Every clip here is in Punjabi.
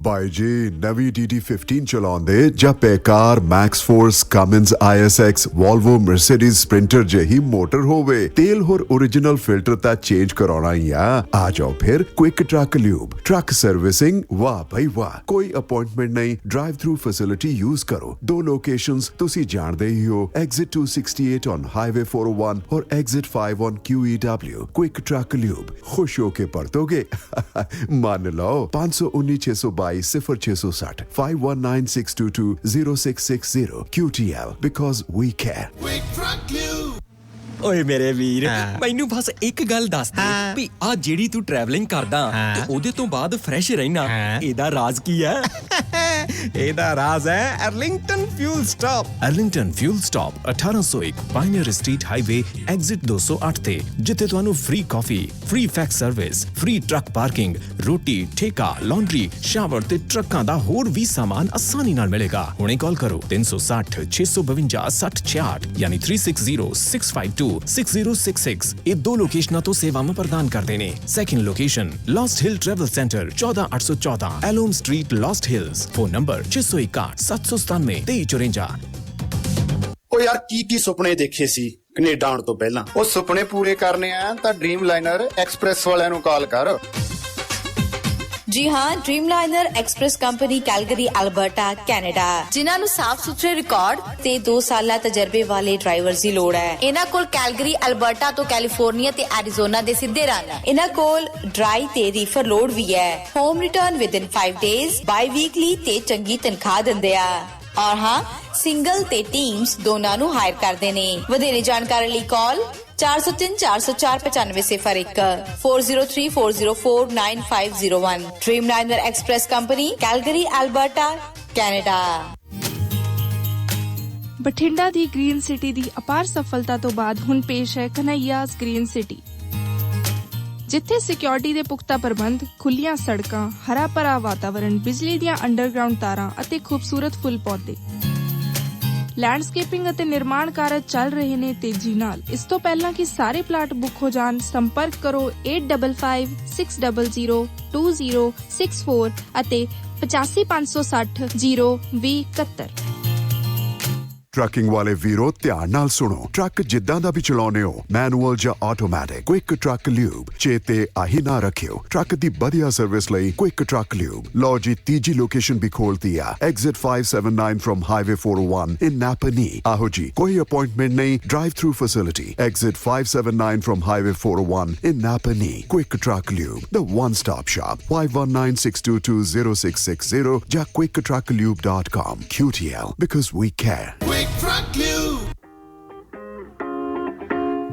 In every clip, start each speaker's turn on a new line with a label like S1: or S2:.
S1: ਬਾਈ ਜੀ ਨਵੀਂ DD15 ਚਲਾਉਂਦੇ ਜਾਂ ਬੇਕਾਰ Max Force Cummins ISX Volvo Mercedes Sprinter ਜਿਹੀ ਮੋਟਰ ਹੋਵੇ ਤੇਲ ਹੋਰ ओरिजिनल ਫਿਲਟਰ ਤਾਂ ਚੇਂਜ ਕਰਾਉਣਾ ਹੀ ਆ ਜਾਓ ਫਿਰ quick truck lube truck servicing ਵਾਹ ਭਾਈ ਵਾਹ ਕੋਈ ਅਪਾਇੰਟਮੈਂਟ ਨਹੀਂ ਡਰਾਈਵ ਥਰੂ ਫੈਸਿਲਿਟੀ ਯੂਜ਼ ਕਰੋ ਦੋ ਲੋਕੇਸ਼ਨਸ ਤੁਸੀਂ ਜਾਣਦੇ ਹੀ ਹੋ ਐਗਜ਼ਿਟ 268 ਔਨ ਹਾਈਵੇ 401 ਔਰ exit 5 on QEW quick truck lube ਖੁਸ਼ ਹੋ ਕੇ ਪਰਤੋਗੇ ਮੰਨ ਲਓ 519 0660 5196220660 QTL because we care.
S2: Quick Truck Lube.
S3: ਓਏ ਮੇਰੇ ਵੀਰ ਮੈਨੂੰ ਬਸ ਇੱਕ ਗੱਲ ਦੱਸ ਦੇ ਵੀ ਆ ਜਿਹੜੀ ਤੂੰ ਟਰੈਵਲਿੰਗ ਕਰਦਾ ਤੇ ਉਹਦੇ ਤੋਂ ਬਾਅਦ ਫਰੈਸ਼ ਰਹਿਣਾ ਇਹਦਾ ਰਾਜ਼ ਕੀ ਹੈ?
S4: ਇਹਦਾ ਰਾਜ਼ ਹੈ Arlington fuel stop. Arlington fuel stop 1801 pioneer street highway exit 208 ਤੇ ਜਿੱਥੇ ਤੁਹਾਨੂੰ ਫ੍ਰੀ ਕਾਫੀ free fax service free truck parking ਰੋਟੀ ਠੇਕਾ ਲਾਂਡਰੀ ਸ਼ਾਵਰ ਤੇ ਟਰੱਕਾਂ ਦਾ ਹੋਰ ਵੀ ਸਾਮਾਨ ਆਸਾਨੀ ਨਾਲ ਮਿਲੇਗਾ। ਹੁਣੇ ਕਾਲ ਕਰੋ 360 652 6066 ਯਾਨੀ 360652 6066 ਇਹ ਦੋ ਲੋਕੇਸ਼ਨਾਂ ਤੋਂ ਸੇਵਾਵਾਂ ਪ੍ਰਦਾਨ ਕਰਦੇ ਨੇ। Second location Lost Hill Travel Center 14814 Elom street Lost Hills phone number 661 797 2354।
S5: ਉਹ ਯਾਰ ਕੀ ਸੁਪਨੇ ਦੇਖੇ ਸੀ ਕੈਨੇਡਾ ਆਉਣ ਤੋਂ ਪਹਿਲਾਂ? ਉਹ ਸੁਪਨੇ ਪੂਰੇ ਕਰਨੇ ਆ ਤਾਂ ਡ੍ਰੀਮ ਲਾਈਨਰ ਐਕਸਪ੍ਰੈਸ ਵਾਲਿਆਂ ਨੂੰ ਕਾਲ ਕਰ।
S6: ਜੀ ਹਾਂ, ਡ੍ਰੀਮਲਾਈਨਰ express company Calgary Alberta Canada, ਜਿਨ੍ਹਾਂ ਨੂੰ ਸਾਫ਼ ਸੁਥਰੇ ਰਿਕਾਰਡ ਤੇ 2 ਸਾਲਾ ਤਜਰਬੇ ਵਾਲੇ ਡਰਾਈਵਰਸ ਦੀ ਲੋੜ ਹੈ। ਇਹਨਾਂ ਕੋਲ ਕੈਲਗਰੀ ਅਲਬਰਟਾ ਤੋਂ ਕੈਲੀਫੋਰਨੀਆ ਤੇ ਐਰੀਜ਼ੋਨਾ ਦੇ ਸਿੱਧੇ ਰਨ। ਇਹਨਾਂ ਕੋਲ ਡਰਾਈ ਤੇ ਰੀਫਰ ਲੋਡ ਵੀ ਹੈ। ਹੋਮ ਰਿਟਰਨ ਵਿਦਿਨ 5 ਡੇਜ਼, ਬਾਈ ਵੀਕਲੀ ਤੇ ਚੰਗੀ ਤਨਖਾਹ ਦਿੰਦੇ ਆ। ਔਰ ਹਾਂ, ਸਿੰਗਲ ਤੇ ਟੀਮਸ ਦੋਨਾਂ ਨੂੰ ਹਾਇਰ ਕਰਦੇ ਨੇ। ਵਧੇਰੇ ਜਾਣਕਾਰੀ ਲਈ ਕਾਲ 403 404 9501 403 404 9501। ਡ੍ਰੀਮਲਾਈਨਰ express company Calgary Alberta Canada.
S7: Bathinda ਦੀ ਗ੍ਰੀਨ ਸਿਟੀ ਦੀ ਅਪਾਰ ਸਫਲਤਾ ਤੋਂ ਬਾਅਦ ਹੁਣ ਪੇਸ਼ ਹੈ ਕਨ੍ਹਈਆਜ਼ ਗ੍ਰੀਨ ਸਿਟੀ, ਜਿੱਥੇ ਸਿਕਿਉਰਿਟੀ ਦੇ ਪੁਖਤਾ ਪ੍ਰਬੰਧ, ਖੁੱਲੀਆਂ ਸੜਕਾਂ, ਹਰਾ ਭਰਾ ਵਾਤਾਵਰਣ, ਬਿਜਲੀ ਦੀਆਂ ਅੰਡਰਗਰਾਉਂਡ ਤਾਰਾਂ ਅਤੇ ਖੂਬਸੂਰਤ ਫੁੱਲ ਪੌਦੇ। ਲੈਂਡਸਕੇਪਿੰਗ ਅਤੇ ਨਿਰਮਾਣ ਕਾਰਜ ਚੱਲ ਰਹੇ ਨੇ ਤੇਜ਼ੀ ਨਾਲ। ਇਸ ਤੋਂ ਪਹਿਲਾਂ ਕਿ ਸਾਰੇ ਪਲਾਟ ਬੁੱਕ ਹੋ ਜਾਣ, ਸੰਪਰਕ ਕਰੋ 855600 2064 ਅਤੇ 8556 02071।
S1: ਟਰੱਕਿੰਗ ਵਾਲੇ ਵੀਰੋ ਧਿਆਨ ਨਾਲ ਸੁਣੋ, ਟਰੱਕ ਜਿੱਦਾਂ ਦਾ ਵੀ ਚਲਾਉਣੇ ਹੋ, ਮੈਨੂਅਲ ਜਾਂ ਆਟੋਮੈਟਿਕ, ਕੁਇਕ ਟਰੱਕ ਲਿਊਬ ਚੇਤੇ ਆਹੀ ਨਾ ਰੱਖਿਓ। ਟਰੱਕ ਦੀ ਵਧੀਆ ਸਰਵਿਸ ਲਈ ਕੁਇਕ ਟਰੱਕ ਲਿਊਬ। ਲਓ ਜੀ, ਤੀਜੀ ਲੋਕੇਸ਼ਨ ਵੀ ਖੋਲਤੀ ਆ ਐਗਜ਼ਿਟ 579 ਫਰਮ ਹਾਈਵੇ 401 ਇਨ ਨਾਪਨੀ। ਆਹੋ ਜੀ, ਕੋਈ ਅਪਾਇੰਟਮੈਂਟ ਨਹੀਂ, drive through facility exit 579 firm highway 401 in ਨਾਪਨੀ। Quick truck lube, the one stop shop, 5196220660 ਜਾਂ quicktruckliube.com। QTL because we care.
S2: Quick Truck Lube.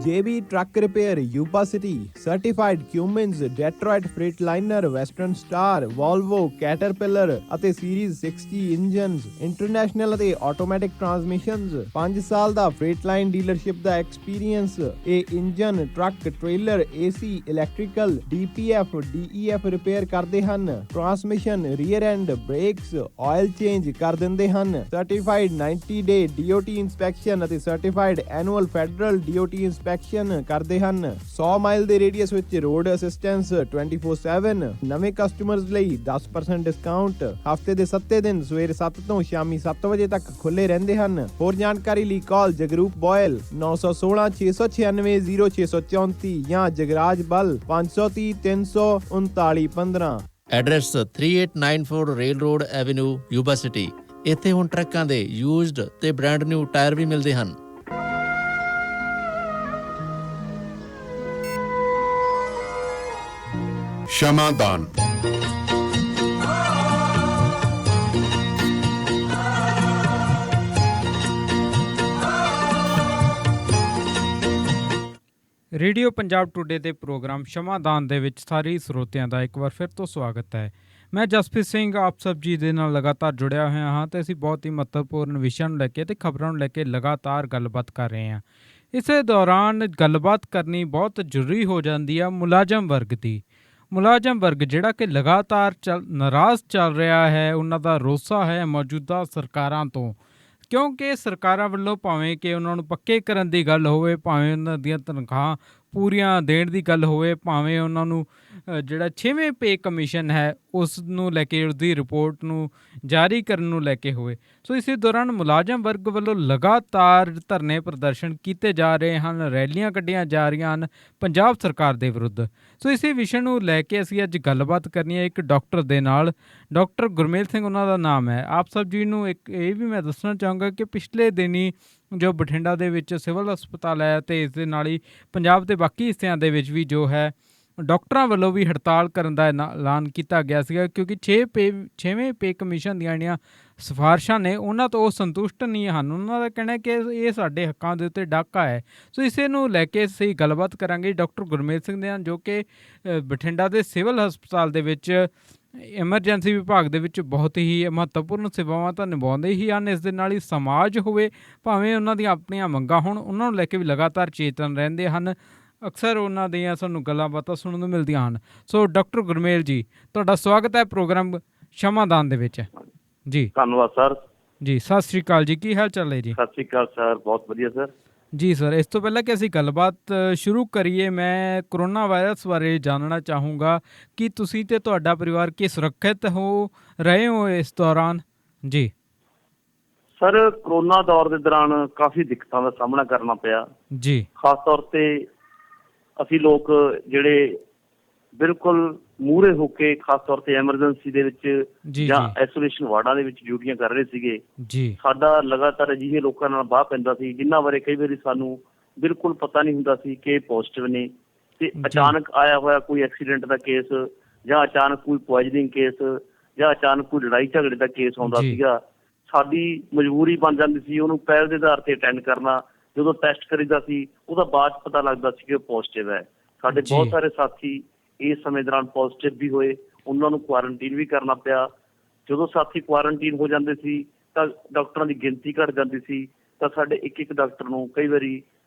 S8: JB Truck Repair, Yuba City, Certified Cummins, Detroit Freightliner, Western Star, Volvo, Caterpillar ਅਤੇ Series 60 ਇੰਜਨਸ, ਇੰਟਰਨੈਸ਼ਨਲ ਅਤੇ ਆਟੋਮੈਟਿਕ ਟਰਾਂਸਮਿਸ਼ਨਸ। 5 ਸਾਲ ਦਾ ਫ੍ਰੇਟਲਾਈਨ ਡੀਲਰਸ਼ਿਪ ਦਾ ਐਕਸਪੀਰੀਅੰਸ। ਇਹ engine, truck, trailer, AC, electrical, DPF, DEF repair ਕਰਦੇ ਹਨ। Transmission, rear and, brakes, oil change ਕਰ ਦਿੰਦੇ ਹਨ। ਸਰਟੀਫਾਈਡ 90 ਡੇ DOT ਇੰਸਪੈਕਸ਼ਨ ਅਤੇ certified annual federal DOT inspection ਕਰਦੇ ਹਨ। 100 ਮਾਈਲ ਦੇ ਰੇਡੀਅਸ ਵਿੱਚ ਰੋਡ ਅਸਿਸਟੈਂਸ 24/7। ਨਵੇਂ ਕਸਟਮਰਸ ਲਈ 10% ਡਿਸਕਾਊਂਟ। ਹਫਤੇ ਦੇ 7 ਦਿਨ ਸਵੇਰੇ 7 ਤੋਂ ਸ਼ਾਮੀ 7 ਵਜੇ ਤੱਕ ਖੁੱਲੇ ਰਹਿੰਦੇ ਹਨ। ਹੋਰ ਜਾਣਕਾਰੀ ਲਈ ਕਾਲ ਜਗਰੂਪ ਬੋਇਲ 916 696 0634 ਜਾਂ ਜਗਰਾਜ ਬਲ 530 339 15।
S9: Address 3894 rail road avenue, Yuba city. ਇੱਥੇ ਹੁਣ ਟਰੱਕਾਂ ਦੇ ਯੂਜ਼ਡ ਤੇ ਬ੍ਰਾਂਡ ਨਿਊ ਟਾਇਰ ਵੀ ਮਿਲਦੇ ਹਨ।
S1: ਸ਼ਮਾਦਾਨ
S10: ਰੇਡੀਓ ਪੰਜਾਬ ਟੂਡੇ ਦੇ ਪ੍ਰੋਗਰਾਮ ਸ਼ਮਾਦਾਨ ਦੇ ਵਿੱਚ ਸਾਰੇ ਸਰੋਤਿਆਂ ਦਾ ਇੱਕ ਵਾਰ ਫਿਰ ਤੋਂ ਸਵਾਗਤ ਹੈ। ਮੈਂ ਜਸਪ੍ਰੀਤ ਸਿੰਘ ਆਪ ਸਭ ਜੀ ਦੇ ਨਾਲ ਲਗਾਤਾਰ ਜੁੜਿਆ ਹੋਇਆ ਹਾਂ ਅਤੇ ਅਸੀਂ ਬਹੁਤ ਹੀ ਮਹੱਤਵਪੂਰਨ ਵਿਸ਼ਿਆਂ ਨੂੰ ਲੈ ਕੇ ਅਤੇ ਖਬਰਾਂ ਨੂੰ ਲੈ ਕੇ ਲਗਾਤਾਰ ਗੱਲਬਾਤ ਕਰ ਰਹੇ ਹਾਂ। ਇਸੇ ਦੌਰਾਨ ਗੱਲਬਾਤ ਕਰਨੀ ਬਹੁਤ ਜ਼ਰੂਰੀ ਹੋ ਜਾਂਦੀ ਆ ਮੁਲਾਜ਼ਮ ਵਰਗ ਦੀ। ਮੁਲਾਜ਼ਮ ਵਰਗ ਜਿਹੜਾ ਕਿ ਲਗਾਤਾਰ ਨਾਰਾਜ਼ ਚੱਲ ਰਿਹਾ ਹੈ, ਉਹਨਾਂ ਦਾ ਰੋਸਾ ਹੈ ਮੌਜੂਦਾ ਸਰਕਾਰਾਂ ਤੋਂ, ਕਿਉਂਕਿ ਸਰਕਾਰਾਂ ਵੱਲੋਂ ਭਾਵੇਂ ਕਿ ਉਹਨਾਂ ਨੂੰ ਪੱਕੇ ਕਰਨ ਦੀ ਗੱਲ ਹੋਵੇ, ਭਾਵੇਂ ਉਹਨਾਂ ਦੀਆਂ ਤਨਖਾਹਾਂ ਪੂਰੀਆਂ ਦੇਣ ਦੀ ਗੱਲ ਹੋਵੇ, ਭਾਵੇਂ ਉਹਨਾਂ ਨੂੰ ਜਿਹੜਾ 6ਵੇਂ ਪੇ ਕਮਿਸ਼ਨ ਹੈ ਉਸ ਨੂੰ ਲੈ ਕੇ, ਉਸਦੀ ਰਿਪੋਰਟ ਨੂੰ ਜਾਰੀ ਕਰਨ ਨੂੰ ਲੈ ਕੇ ਹੋਏ। ਸੋ ਇਸੇ ਦੌਰਾਨ ਮੁਲਾਜ਼ਮ ਵਰਗ ਵੱਲੋਂ ਲਗਾਤਾਰ ਧਰਨੇ ਪ੍ਰਦਰਸ਼ਨ ਕੀਤੇ ਜਾ ਰਹੇ ਹਨ, ਰੈਲੀਆਂ ਕੱਢੀਆਂ ਜਾ ਰਹੀਆਂ ਹਨ ਪੰਜਾਬ ਸਰਕਾਰ ਦੇ ਵਿਰੁੱਧ। ਸੋ ਇਸੇ ਵਿਸ਼ੇ ਨੂੰ ਲੈ ਕੇ ਅਸੀਂ ਅੱਜ ਗੱਲਬਾਤ ਕਰਨੀ ਹੈ ਇੱਕ ਡਾਕਟਰ ਦੇ ਨਾਲ। ਡਾਕਟਰ ਗੁਰਮੇਲ ਸਿੰਘ ਉਹਨਾਂ ਦਾ ਨਾਮ ਹੈ। ਆਪ ਸਭ ਜੀ ਨੂੰ ਇੱਕ ਇਹ ਵੀ ਮੈਂ ਦੱਸਣਾ ਚਾਹੂੰਗਾ ਕਿ ਪਿਛਲੇ ਦਿਨੀ ਜੋ ਬਠਿੰਡਾ ਦੇ ਵਿੱਚ ਸਿਵਲ ਹਸਪਤਾਲ ਹੈ ਅਤੇ ਇਸ ਦੇ ਨਾਲ ਹੀ ਪੰਜਾਬ ਦੇ ਬਾਕੀ ਹਿੱਸਿਆਂ ਦੇ ਵਿੱਚ ਵੀ ਜੋ ਹੈ ਡਾਕਟਰਾਂ ਵੱਲੋਂ ਵੀ ਹੜਤਾਲ ਕਰਨ ਦਾ ਐਲਾਨ ਕੀਤਾ ਗਿਆ ਸੀਗਾ, ਕਿਉਂਕਿ 6ਵੇਂ ਪੇ ਕਮਿਸ਼ਨ ਦੀਆਂ ਜਿਹੜੀਆਂ ਸਿਫਾਰਿਸ਼ਾਂ ਨੇ ਉਹਨਾਂ ਤੋਂ ਉਹ ਸੰਤੁਸ਼ਟ ਨਹੀਂ ਹਨ। ਉਹਨਾਂ ਦਾ ਕਹਿਣਾ ਕਿ ਇਹ ਸਾਡੇ ਹੱਕਾਂ ਦੇ ਉੱਤੇ ਡਾਕਾ ਹੈ। ਸੋ ਇਸੇ ਨੂੰ ਲੈ ਕੇ ਅਸੀਂ ਗੱਲਬਾਤ ਕਰਾਂਗੇ ਡਾਕਟਰ ਗੁਰਮੇਲ ਸਿੰਘ ਦੇ ਨਾਲ, ਜੋ ਕਿ ਬਠਿੰਡਾ ਦੇ ਸਿਵਲ ਹਸਪਤਾਲ ਦੇ ਵਿੱਚ ਐਮਰਜੈਂਸੀ ਵਿਭਾਗ ਦੇ ਵਿੱਚ ਬਹੁਤ ਹੀ ਮਹੱਤਵਪੂਰਨ ਸੇਵਾਵਾਂ ਤਾਂ ਨਿਭਾਉਂਦੇ ਹੀ ਹਨ। ਇਸ ਦੇ ਨਾਲ ਹੀ ਸਮਾਜ ਹੋਵੇ, ਭਾਵੇਂ ਉਹਨਾਂ ਦੀਆਂ ਆਪਣੀਆਂ ਮੰਗਾਂ ਹੋਣ, ਉਹਨਾਂ ਨੂੰ ਲੈ ਕੇ ਵੀ ਲਗਾਤਾਰ ਚੇਤਨ ਰਹਿੰਦੇ ਹਨ। ਅਕਸਰ ਉਹਨਾਂ ਦੀਆਂ ਸਾਨੂੰ ਗੱਲਾਂ ਬਾਤਾਂ ਸੁਣਨ ਨੂੰ ਮਿਲਦੀਆਂ ਹਨ। ਸੋ ਡਾਕਟਰ ਗੁਰਮੇਲ ਜੀ, ਤੁਹਾਡਾ ਸਵਾਗਤ ਹੈ ਪ੍ਰੋਗਰਾਮ ਸ਼ਮਾਦਾਨ ਦੇ ਵਿੱਚ ਜੀ।
S11: ਧੰਨਵਾਦ ਸਰ
S10: ਜੀ। ਸਤਿ ਸ਼੍ਰੀ ਅਕਾਲ ਜੀ, ਕੀ ਹਾਲ ਚਾਲ ਹੈ ਜੀ?
S11: ਸਤਿ ਸ਼੍ਰੀ ਅਕਾਲ ਸਰ, ਬਹੁਤ ਵਧੀਆ ਸਰ
S10: ਜੀ। ਸਰ, ਇਸ ਤੋਂ ਪਹਿਲਾਂ ਕਿ ਅਸੀਂ ਗੱਲਬਾਤ ਸ਼ੁਰੂ ਕਰੀਏ, ਮੈਂ ਕਰੋਨਾ ਵਾਇਰਸ ਬਾਰੇ ਜਾਣਨਾ ਚਾਹੂੰਗਾ ਕਿ ਤੁਸੀਂ ਤੇ ਤੁਹਾਡਾ ਪਰਿਵਾਰ ਕੀ ਸੁਰੱਖਿਅਤ ਰਹੇ ਹੋ ਇਸ ਦੌਰਾਨ? ਜੀ
S11: ਸਰ, ਕਰੋਨਾ ਦੌਰ ਦੇ ਦੌਰਾਨ ਕਾਫੀ ਦਿੱਕਤਾਂ ਦਾ ਸਾਹਮਣਾ ਕਰਨਾ ਪਿਆ
S10: ਜੀ।
S11: ਖਾਸ ਤੌਰ ਤੇ ਅਸੀਂ ਲੋਕ ਜਿਹੜੇ ਬਿਲਕੁਲ ਮੂਹਰੇ ਹੋ ਕੇ ਖਾਸ ਤੌਰ ਤੇ ਐਮਰਜੈਂਸੀ ਦੇ ਵਿੱਚ ਜਾਂ ਆਈਸੋਲੇਸ਼ਨ ਵਾਰਡਾਂ ਦੇ ਵਿੱਚ ਡਿਊਟੀਆਂ ਕਰ ਰਹੇ ਸੀਗੇ
S10: ਜੀ।
S11: ਸਾਡਾ ਲਗਾਤਾਰ ਅਜਿਹੇ ਲੋਕਾਂ ਨਾਲ ਵਾਹ ਪੈਂਦਾ ਸੀ ਜਿਨ੍ਹਾਂ ਬਾਰੇ ਕਈ ਵਾਰੀ ਸਾਨੂੰ ਬਿਲਕੁਲ ਪਤਾ ਨਹੀਂ ਹੁੰਦਾ ਸੀ ਕਿ ਪੋਜ਼ਿਟਿਵ ਨੇ, ਤੇ ਅਚਾਨਕ ਆਇਆ ਹੋਇਆ ਕੋਈ ਐਕਸੀਡੈਂਟ ਦਾ ਕੇਸ ਜਾਂ ਅਚਾਨਕ ਕੋਈ ਪੁਆਇਜ਼ਨਿੰਗ ਕੇਸ ਜਾਂ ਅਚਾਨਕ ਕੋਈ ਲੜਾਈ ਝਗੜੇ ਦਾ ਕੇਸ ਆਉਂਦਾ ਸੀਗਾ। ਸਾਡੀ ਮਜਬੂਰੀ ਬਣ ਜਾਂਦੀ ਸੀ ਉਹਨੂੰ ਪਹਿਲ ਦੇ ਆਧਾਰ ਤੇ ਅਟੈਂਡ ਕਰਨਾ। ਜਦੋਂ ਟੈਸਟ ਕਰੀਦਾ ਸੀ ਉਹਦਾ ਬਾਅਦ ਚ ਪਤਾ ਲੱਗਦਾ ਸੀ ਕਿ ਉਹ ਪੋਜ਼ਿਟਿਵ ਹੈ। ਸਾਡੇ ਬਹੁਤ ਸਾਰੇ ਸਾਥੀ ਇਸ ਸਮੇਂ ਦੌਰਾਨ ਪੋਜ਼ਿਟਿਵ ਵੀ ਹੋਏ, ਉਹਨਾਂ ਨੂੰ ਕੁਆਰੰਟੀਨ ਵੀ ਕਰਨਾ ਪਿਆ। ਜਦੋਂ ਸਾਥੀ ਕੁਆਰੰਟੀਨ ਹੋ ਜਾਂਦੇ ਸੀ ਤਾਂ ਡਾਕਟਰਾਂ ਦੀ ਗਿਣਤੀ ਘਟ ਜਾਂਦੀ ਸੀ, ਤਾਂ ਸਾਡੇ ਇੱਕ ਡਾਕਟਰ ਨੂੰ ਕਈ ਵਾਰੀ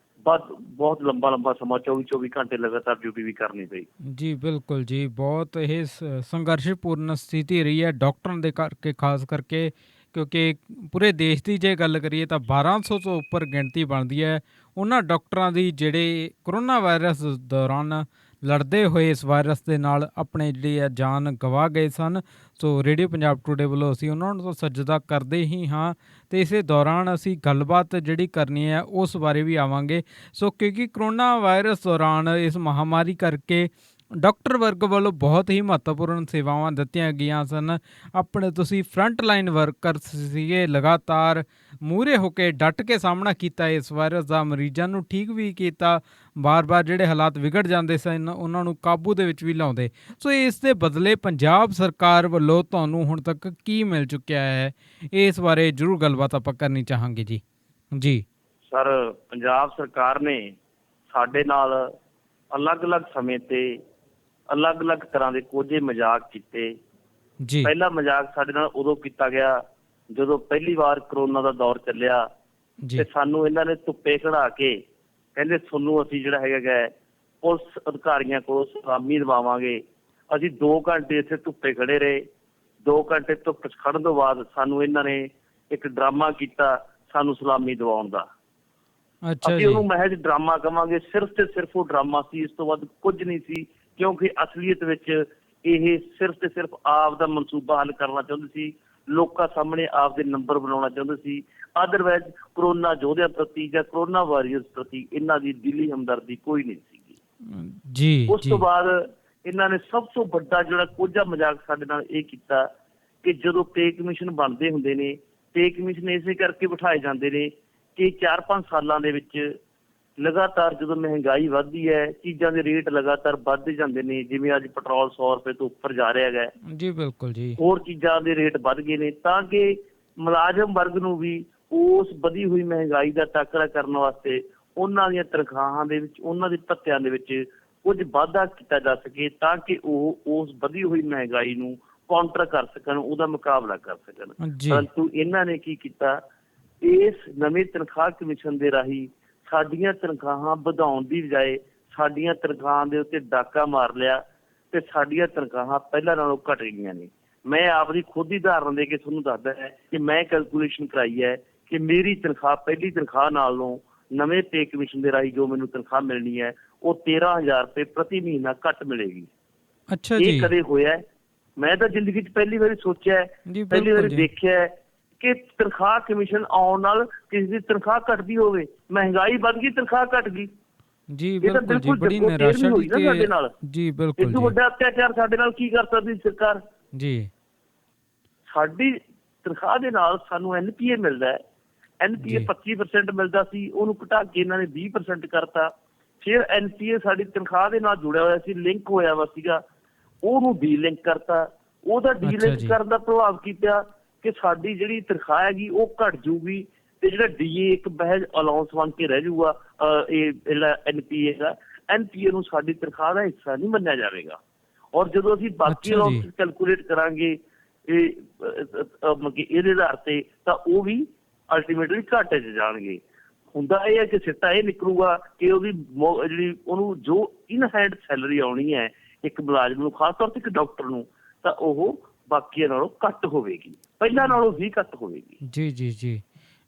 S11: ਬਹੁਤ ਲੰਬਾ ਸਮਾਂ 24 ਘੰਟੇ ਲਗਾਤਾਰ ਡਿਊਟੀ ਵੀ ਕਰਨੀ ਪਈ। ਜੀ
S10: ਬਿਲਕੁਲ ਜੀ, ਬਹੁਤ ਇਹ ਸੰਘਰਸ਼ਪੂਰਨ ਸਥਿਤੀ ਰਹੀ ਹੈ ਡਾਕਟਰਾਂ ਦੇ ਕਰਕੇ, ਖਾਸ ਕਰਕੇ ਕਿਉਂਕਿ ਪੂਰੇ ਦੇਸ਼ ਦੀ ਜੇ ਗੱਲ ਕਰੀਏ ਤਾਂ 1200 ਤੋਂ ਉੱਪਰ ਗਿਣਤੀ ਬਣਦੀ ਹੈ ਉਹਨਾਂ ਡਾਕਟਰਾਂ ਦੀ ਜਿਹੜੇ ਕਰੋਨਾ ਵਾਇਰਸ ਦੌਰਾਨ ਲੜਦੇ ਹੋਏ ਇਸ ਵਾਇਰਸ ਦੇ ਨਾਲ ਆਪਣੇ ਜਿਹੜੀ ਹੈ ਜਾਨ ਗਵਾ ਗਏ ਸਨ। ਸੋ ਰੇਡੀਓ ਪੰਜਾਬ ਟੂਡੇ ਵੱਲੋਂ ਅਸੀਂ ਉਹਨਾਂ ਨੂੰ ਤਾਂ ਸਜਦਾ ਕਰਦੇ ਹੀ ਹਾਂ, ਅਤੇ ਇਸੇ ਦੌਰਾਨ ਅਸੀਂ ਗੱਲਬਾਤ ਜਿਹੜੀ ਕਰਨੀ ਹੈ ਉਸ ਬਾਰੇ ਵੀ ਆਵਾਂਗੇ। ਸੋ ਕਿਉਂਕਿ ਕਰੋਨਾ ਵਾਇਰਸ ਦੌਰਾਨ ਇਸ ਮਹਾਂਮਾਰੀ ਕਰਕੇ ਡਾਕਟਰ ਵਰਗ ਵੱਲੋਂ ਬਹੁਤ ਹੀ ਮਹੱਤਵਪੂਰਨ ਸੇਵਾਵਾਂ ਦਿੱਤੀਆਂ ਗਈਆਂ ਸਨ। ਆਪਣੇ ਤੁਸੀਂ ਫਰੰਟ ਲਾਈਨ ਵਰਕਰ ਸੀਗੇ, ਲਗਾਤਾਰ ਮੂਹਰੇ ਹੋ ਕੇ ਡਟ ਕੇ ਸਾਹਮਣਾ ਕੀਤਾ ਇਸ ਵਾਇਰਸ ਦਾ, ਮਰੀਜ਼ਾਂ ਨੂੰ ਠੀਕ ਵੀ ਕੀਤਾ, ਬਾਰ-ਬਾਰ ਜਿਹੜੇ ਹਾਲਾਤ ਵਿਗੜ ਜਾਂਦੇ ਸਨ ਉਹਨਾਂ ਨੂੰ ਕਾਬੂ ਦੇ ਵਿੱਚ ਵੀ ਲਿਆਉਂਦੇ। ਸੋ ਇਸ ਦੇ ਬਦਲੇ ਪੰਜਾਬ ਸਰਕਾਰ ਵੱਲੋਂ ਤੁਹਾਨੂੰ ਹੁਣ ਤੱਕ ਕੀ ਮਿਲ ਚੁੱਕਿਆ ਹੈ, ਇਸ ਬਾਰੇ ਜ਼ਰੂਰ ਗੱਲਬਾਤ ਆਪਾਂ ਕਰਨੀ ਚਾਹਾਂਗੇ ਜੀ। ਜੀ
S11: ਸਰ, ਪੰਜਾਬ ਸਰਕਾਰ ਨੇ ਸਾਡੇ ਨਾਲ ਅਲੱਗ-ਅਲੱਗ ਸਮੇਂ ਤੇ ਅਲੱਗ-ਅਲੱਗ ਤਰ੍ਹਾਂ ਦੇ ਕੋਝੇ ਮਜ਼ਾਕ ਕੀਤੇ ਜੀ। ਪਹਿਲਾ ਮਜ਼ਾਕ ਸਾਡੇ ਨਾਲ ਉਦੋਂ ਕੀਤਾ ਗਿਆ ਜਦੋਂ ਪਹਿਲੀ ਵਾਰ ਕਰੋਨਾ ਦਾ ਦੌਰ ਚੱਲਿਆ ਤੇ ਸਾਨੂੰ ਇਹਨਾਂ ਨੇ ਧੁੱਪੇ ਖੜਾ ਕੇ ਕਹਿੰਦੇ ਤੁਹਾਨੂੰ ਅਸੀਂ ਜਿਹੜਾ ਹੈਗਾ ਪੁਲਿਸ ਅਧਿਕਾਰੀਆਂ ਕੋਲ ਸਲਾਮੀ ਦਿਵਾਵਾਂਗੇ। ਅਸੀਂ 2 ਘੰਟੇ ਇੱਥੇ ਧੁੱਪੇ ਖੜੇ ਰਹੇ। 2 ਘੰਟੇ ਧੁੱਪ ਖੜਨ ਤੋਂ ਬਾਅਦ ਸਾਨੂੰ ਇਹਨਾਂ ਨੇ ਇੱਕ ਡਰਾਮਾ ਕੀਤਾ ਸਾਨੂੰ ਸਲਾਮੀ ਦਿਵਾਉਣ ਦਾ। ਅਸੀਂ ਉਹਨੂੰ ਮਹਿਜ ਡਰਾਮਾ ਕਵਾਂਗੇ, ਸਿਰਫ ਤੇ ਸਿਰਫ ਉਹ ਡਰਾਮਾ ਸੀ, ਇਸ ਤੋਂ ਵੱਧ ਕੁਝ ਨਹੀਂ ਸੀ, ਕਿਉਂਕਿ ਅਸਲੀਅਤ ਵਿੱਚ ਇਹ ਸਿਰਫ ਤੇ ਸਿਰਫ ਆਪ ਦਾ ਮਨਸੂਬਾ ਹੱਲ ਕਰਨਾ ਚਾਹੁੰਦੇ ਸੀ, ਲੋਕਾਂ ਸਾਹਮਣੇ ਆਪ ਦੇ ਨੰਬਰ ਬਣਾਉਣਾ ਚਾਹੁੰਦੇ ਸੀ। ਅਦਰਵਾਈਜ਼ ਕਰੋਨਾ ਯੋਧਿਆਂ ਪ੍ਰਤੀ ਜਾਂ ਕਰੋਨਾ ਵਾਰੀਅਰਸ ਪ੍ਰਤੀ ਇਹਨਾਂ ਦੀ ਦਿਲੀ ਹਮਦਰਦੀ ਕੋਈ ਨਹੀਂ ਸੀਗੀ। ਉਸ ਤੋਂ ਬਾਅਦ ਇਹਨਾਂ ਨੇ ਸਭ ਤੋਂ ਵੱਡਾ ਜਿਹੜਾ ਕੋਝਾ ਮਜ਼ਾਕ ਸਾਡੇ ਨਾਲ ਇਹ ਕੀਤਾ ਕਿ ਜਦੋਂ ਪੇ ਕਮਿਸ਼ਨ ਬਣਦੇ ਹੁੰਦੇ ਨੇ, ਪੇ ਕਮਿਸ਼ਨ ਇਸੇ ਕਰਕੇ ਬਿਠਾਏ ਜਾਂਦੇ ਨੇ ਕਿ 4-5 ਸਾਲਾਂ ਦੇ ਵਿੱਚ ਲਗਾਤਾਰ ਜਦੋਂ ਮਹਿੰਗਾਈ ਵੱਧਦੀ ਹੈ, ਚੀਜ਼ਾਂ ਦੇ ਰੇਟ ਲਗਾਤਾਰ ਵੱਧਦੇ ਜਾਂਦੇ ਨੇ। ਜਿਵੇਂ ਅੱਜ ਪੈਟਰੋਲ 100 ਰੁਪਏ ਤੋਂ ਉੱਪਰ ਜਾ ਰਿਹਾ ਹੈਗਾ ਜੀ, ਬਿਲਕੁਲ ਜੀ, ਹੋਰ ਚੀਜ਼ਾਂ ਦੇ ਰੇਟ ਵੱਧ ਗਏ ਨੇ, ਤਾਂ ਕਿ ਮੁਲਾਜ਼ਮ ਵਰਗ ਨੂੰ ਵੀ ਉਸ ਵਧੀ ਹੋਈ ਮਹਿੰਗਾਈ ਦਾ ਟਾਕਰਾ ਕਰਨ ਵਾਸਤੇ ਉਹਨਾਂ ਦੀਆਂ ਤਨਖਾਹਾਂ ਦੇ ਵਿੱਚ, ਉਹਨਾਂ ਦੇ ਭੱਤਿਆਂ ਦੇ ਵਿੱਚ ਕੁਝ ਵਾਧਾ ਕੀਤਾ ਜਾ ਸਕੇ, ਤਾਂ ਕਿ ਉਹ ਉਸ ਵਧੀ ਹੋਈ ਮਹਿੰਗਾਈ ਨੂੰ ਕਾਊਂਟਰ ਕਰ ਸਕਣ, ਉਹਦਾ ਮੁਕਾਬਲਾ ਕਰ ਸਕਣ। ਪਰੰਤੂ ਇਹਨਾਂ ਨੇ ਕੀ ਕੀਤਾ, ਇਸ ਨਵੇਂ ਤਨਖਾਹ ਕਮਿਸ਼ਨ ਦੇ ਰਾਹੀਂ ਸਾਡੀਆਂ ਤਨਖਾਹਾਂ ਵਧਾਉਣ ਦੀ ਬਜਾਏ ਸਾਡੀਆਂ ਤਨਖਾਹਾਂ ਦੇ ਉੱਤੇ ਡਾਕਾ ਮਾਰ ਲਿਆ ਤੇ ਸਾਡੀਆਂ ਤਨਖਾਹਾਂ ਪਹਿਲਾਂ ਨਾਲੋਂ ਘਟ ਗਈਆਂ ਨੇ। ਮੈਂ ਆਪਦੀ ਖੁਦ ਦੀ ਉਦਾਹਰਨ ਦੇ ਕੇ ਤੁਹਾਨੂੰ ਦੱਸਦਾ ਹੈ ਕਿ ਮੈਂ ਕੈਲਕੂਲੇਸ਼ਨ ਕਰਾਈ ਹੈ ਕਿ ਮੇਰੀ ਤਨਖਾਹ ਪਹਿਲੀ ਤਨਖਾਹ ਨਾਲੋਂ ਨਵੇਂ ਪੇ ਕਮਿਸ਼ਨ ਦੇ ਰਾਹੀਂ ਜੋ ਮੈਨੂੰ ਤਨਖਾਹ ਮਿਲਣੀ ਹੈ ਉਹ 13,000 ਰੁਪਏ ਪ੍ਰਤੀ ਮਹੀਨਾ ਘੱਟ ਮਿਲੇਗੀ।
S10: ਅੱਛਾ ਜੀ।
S11: ਇਹ ਕਦੇ ਹੋਇਆ ਹੈ? ਮੈਂ ਤਾਂ ਜ਼ਿੰਦਗੀ 'ਚ ਪਹਿਲੀ ਵਾਰੀ ਸੋਚਿਆ ਹੈ, ਪਹਿਲੀ ਵਾਰੀ ਦੇਖਿਆ ਹੈ ਕਿ ਤਨਖਾਹ ਕਮਿਸ਼ਨ ਆਉਣ ਨਾਲ ਕਿਸੇ ਦੀ ਤਨਖਾਹ ਘਟਦੀ ਹੋਵੇ। ਮਹਿੰਗਾਈ ਵੱਧ ਗਈ, ਤਨਖਾਹ ਘਟ ਗਈ।
S10: ਜੀ ਬਿਲਕੁਲ ਜੀ, ਬੜੀ ਨਿਰਾਸ਼ਾ
S11: ਹੋਈ ਨਾ ਸਾਡੇ ਨਾਲ।
S10: ਜੀ ਬਿਲਕੁਲ
S11: ਇਸ ਤੋਂ ਵੱਡਾ ਅਤਿਆਚਾਰ ਸਾਡੇ ਨਾਲ ਕੀ ਕਰ ਸਕਦੀ ਸਰਕਾਰ?
S10: ਜੀ
S11: ਸਾਡੀ ਤਨਖਾਹ ਦੇ ਨਾਲ ਸਾਨੂੰ NPA ਮਿਲਦਾ ਹੈ। NPA 25% ਮਿਲਦਾ ਸੀ, ਉਹਨੂੰ ਘਟਾ ਕੇ ਇਹਨਾਂ ਨੇ 20% ਕਰਤਾ। ਫਿਰ NPA ਸਾਡੀ ਤਨਖਾਹ ਦੇ ਨਾਲ ਜੁੜਿਆ ਹੋਇਆ ਸੀ, ਲਿੰਕ ਹੋਇਆ ਵਾ ਸੀਗਾ, ਉਹਨੂੰ ਡੀਲਿੰਕ ਕਰਤਾ। ਉਹਦਾ ਡੀਲਿੰਕ ਕਰਨ ਦਾ ਪ੍ਰਭਾਵ ਕੀ ਪਿਆ ਕਿ ਸਾਡੀ ਜਿਹੜੀ ਤਨਖਾਹ ਹੈਗੀ ਉਹ ਘਟ ਜੂਗੀ ਤੇ ਜਿਹੜਾ DA ਇੱਕ ਬਹਿਜ ਅਲਾਉਂਸ ਬਣ ਕੇ ਰਹਿ ਜੂਗਾ। ਇਹ ਜਿਹੜਾ NPA ਦਾ, NPA ਨੂੰ ਸਾਡੀ ਤਨਖਾਹ ਦਾ ਹਿੱਸਾ ਨਹੀਂ ਮੰਨਿਆ ਜਾਵੇਗਾ। ਔਰ ਜਦੋਂ ਅਸੀਂ ਬਾਕੀ ਅਲਾਉਂਸ ਕੈਲਕੂਲੇਟ ਕਰਾਂਗੇ ਇਹਦੇ ਆਧਾਰ ਤੇ, ਤਾਂ ਉਹ ਵੀ ਅਲਟੀਮੇਟਲੀ ਘਾਟੇ 'ਚ ਜਾਣਗੇ। ਹੁੰਦਾ ਇਹ ਹੈ ਕਿ ਸਿੱਟਾ ਇਹ ਨਿਕਲੂਗਾ ਕਿ ਉਹਦੀ ਜਿਹੜੀ ਉਹਨੂੰ ਜੋ ਇਨ ਹੈਂਡ ਸੈਲਰੀ ਆਉਣੀ ਹੈ ਇੱਕ ਮੁਲਾਜ਼ਮ ਨੂੰ, ਖਾਸ ਤੌਰ ਤੇ ਇੱਕ ਡਾਕਟਰ ਨੂੰ, ਤਾਂ ਉਹ ਬਾਕੀਆਂ ਨਾਲੋਂ ਘੱਟ ਹੋਵੇਗੀ, ਪਹਿਲਾਂ ਨਾਲੋਂ ਵੀ ਘੱਟ ਹੋਵੇਗੀ।
S10: ਜੀ ਜੀ ਜੀ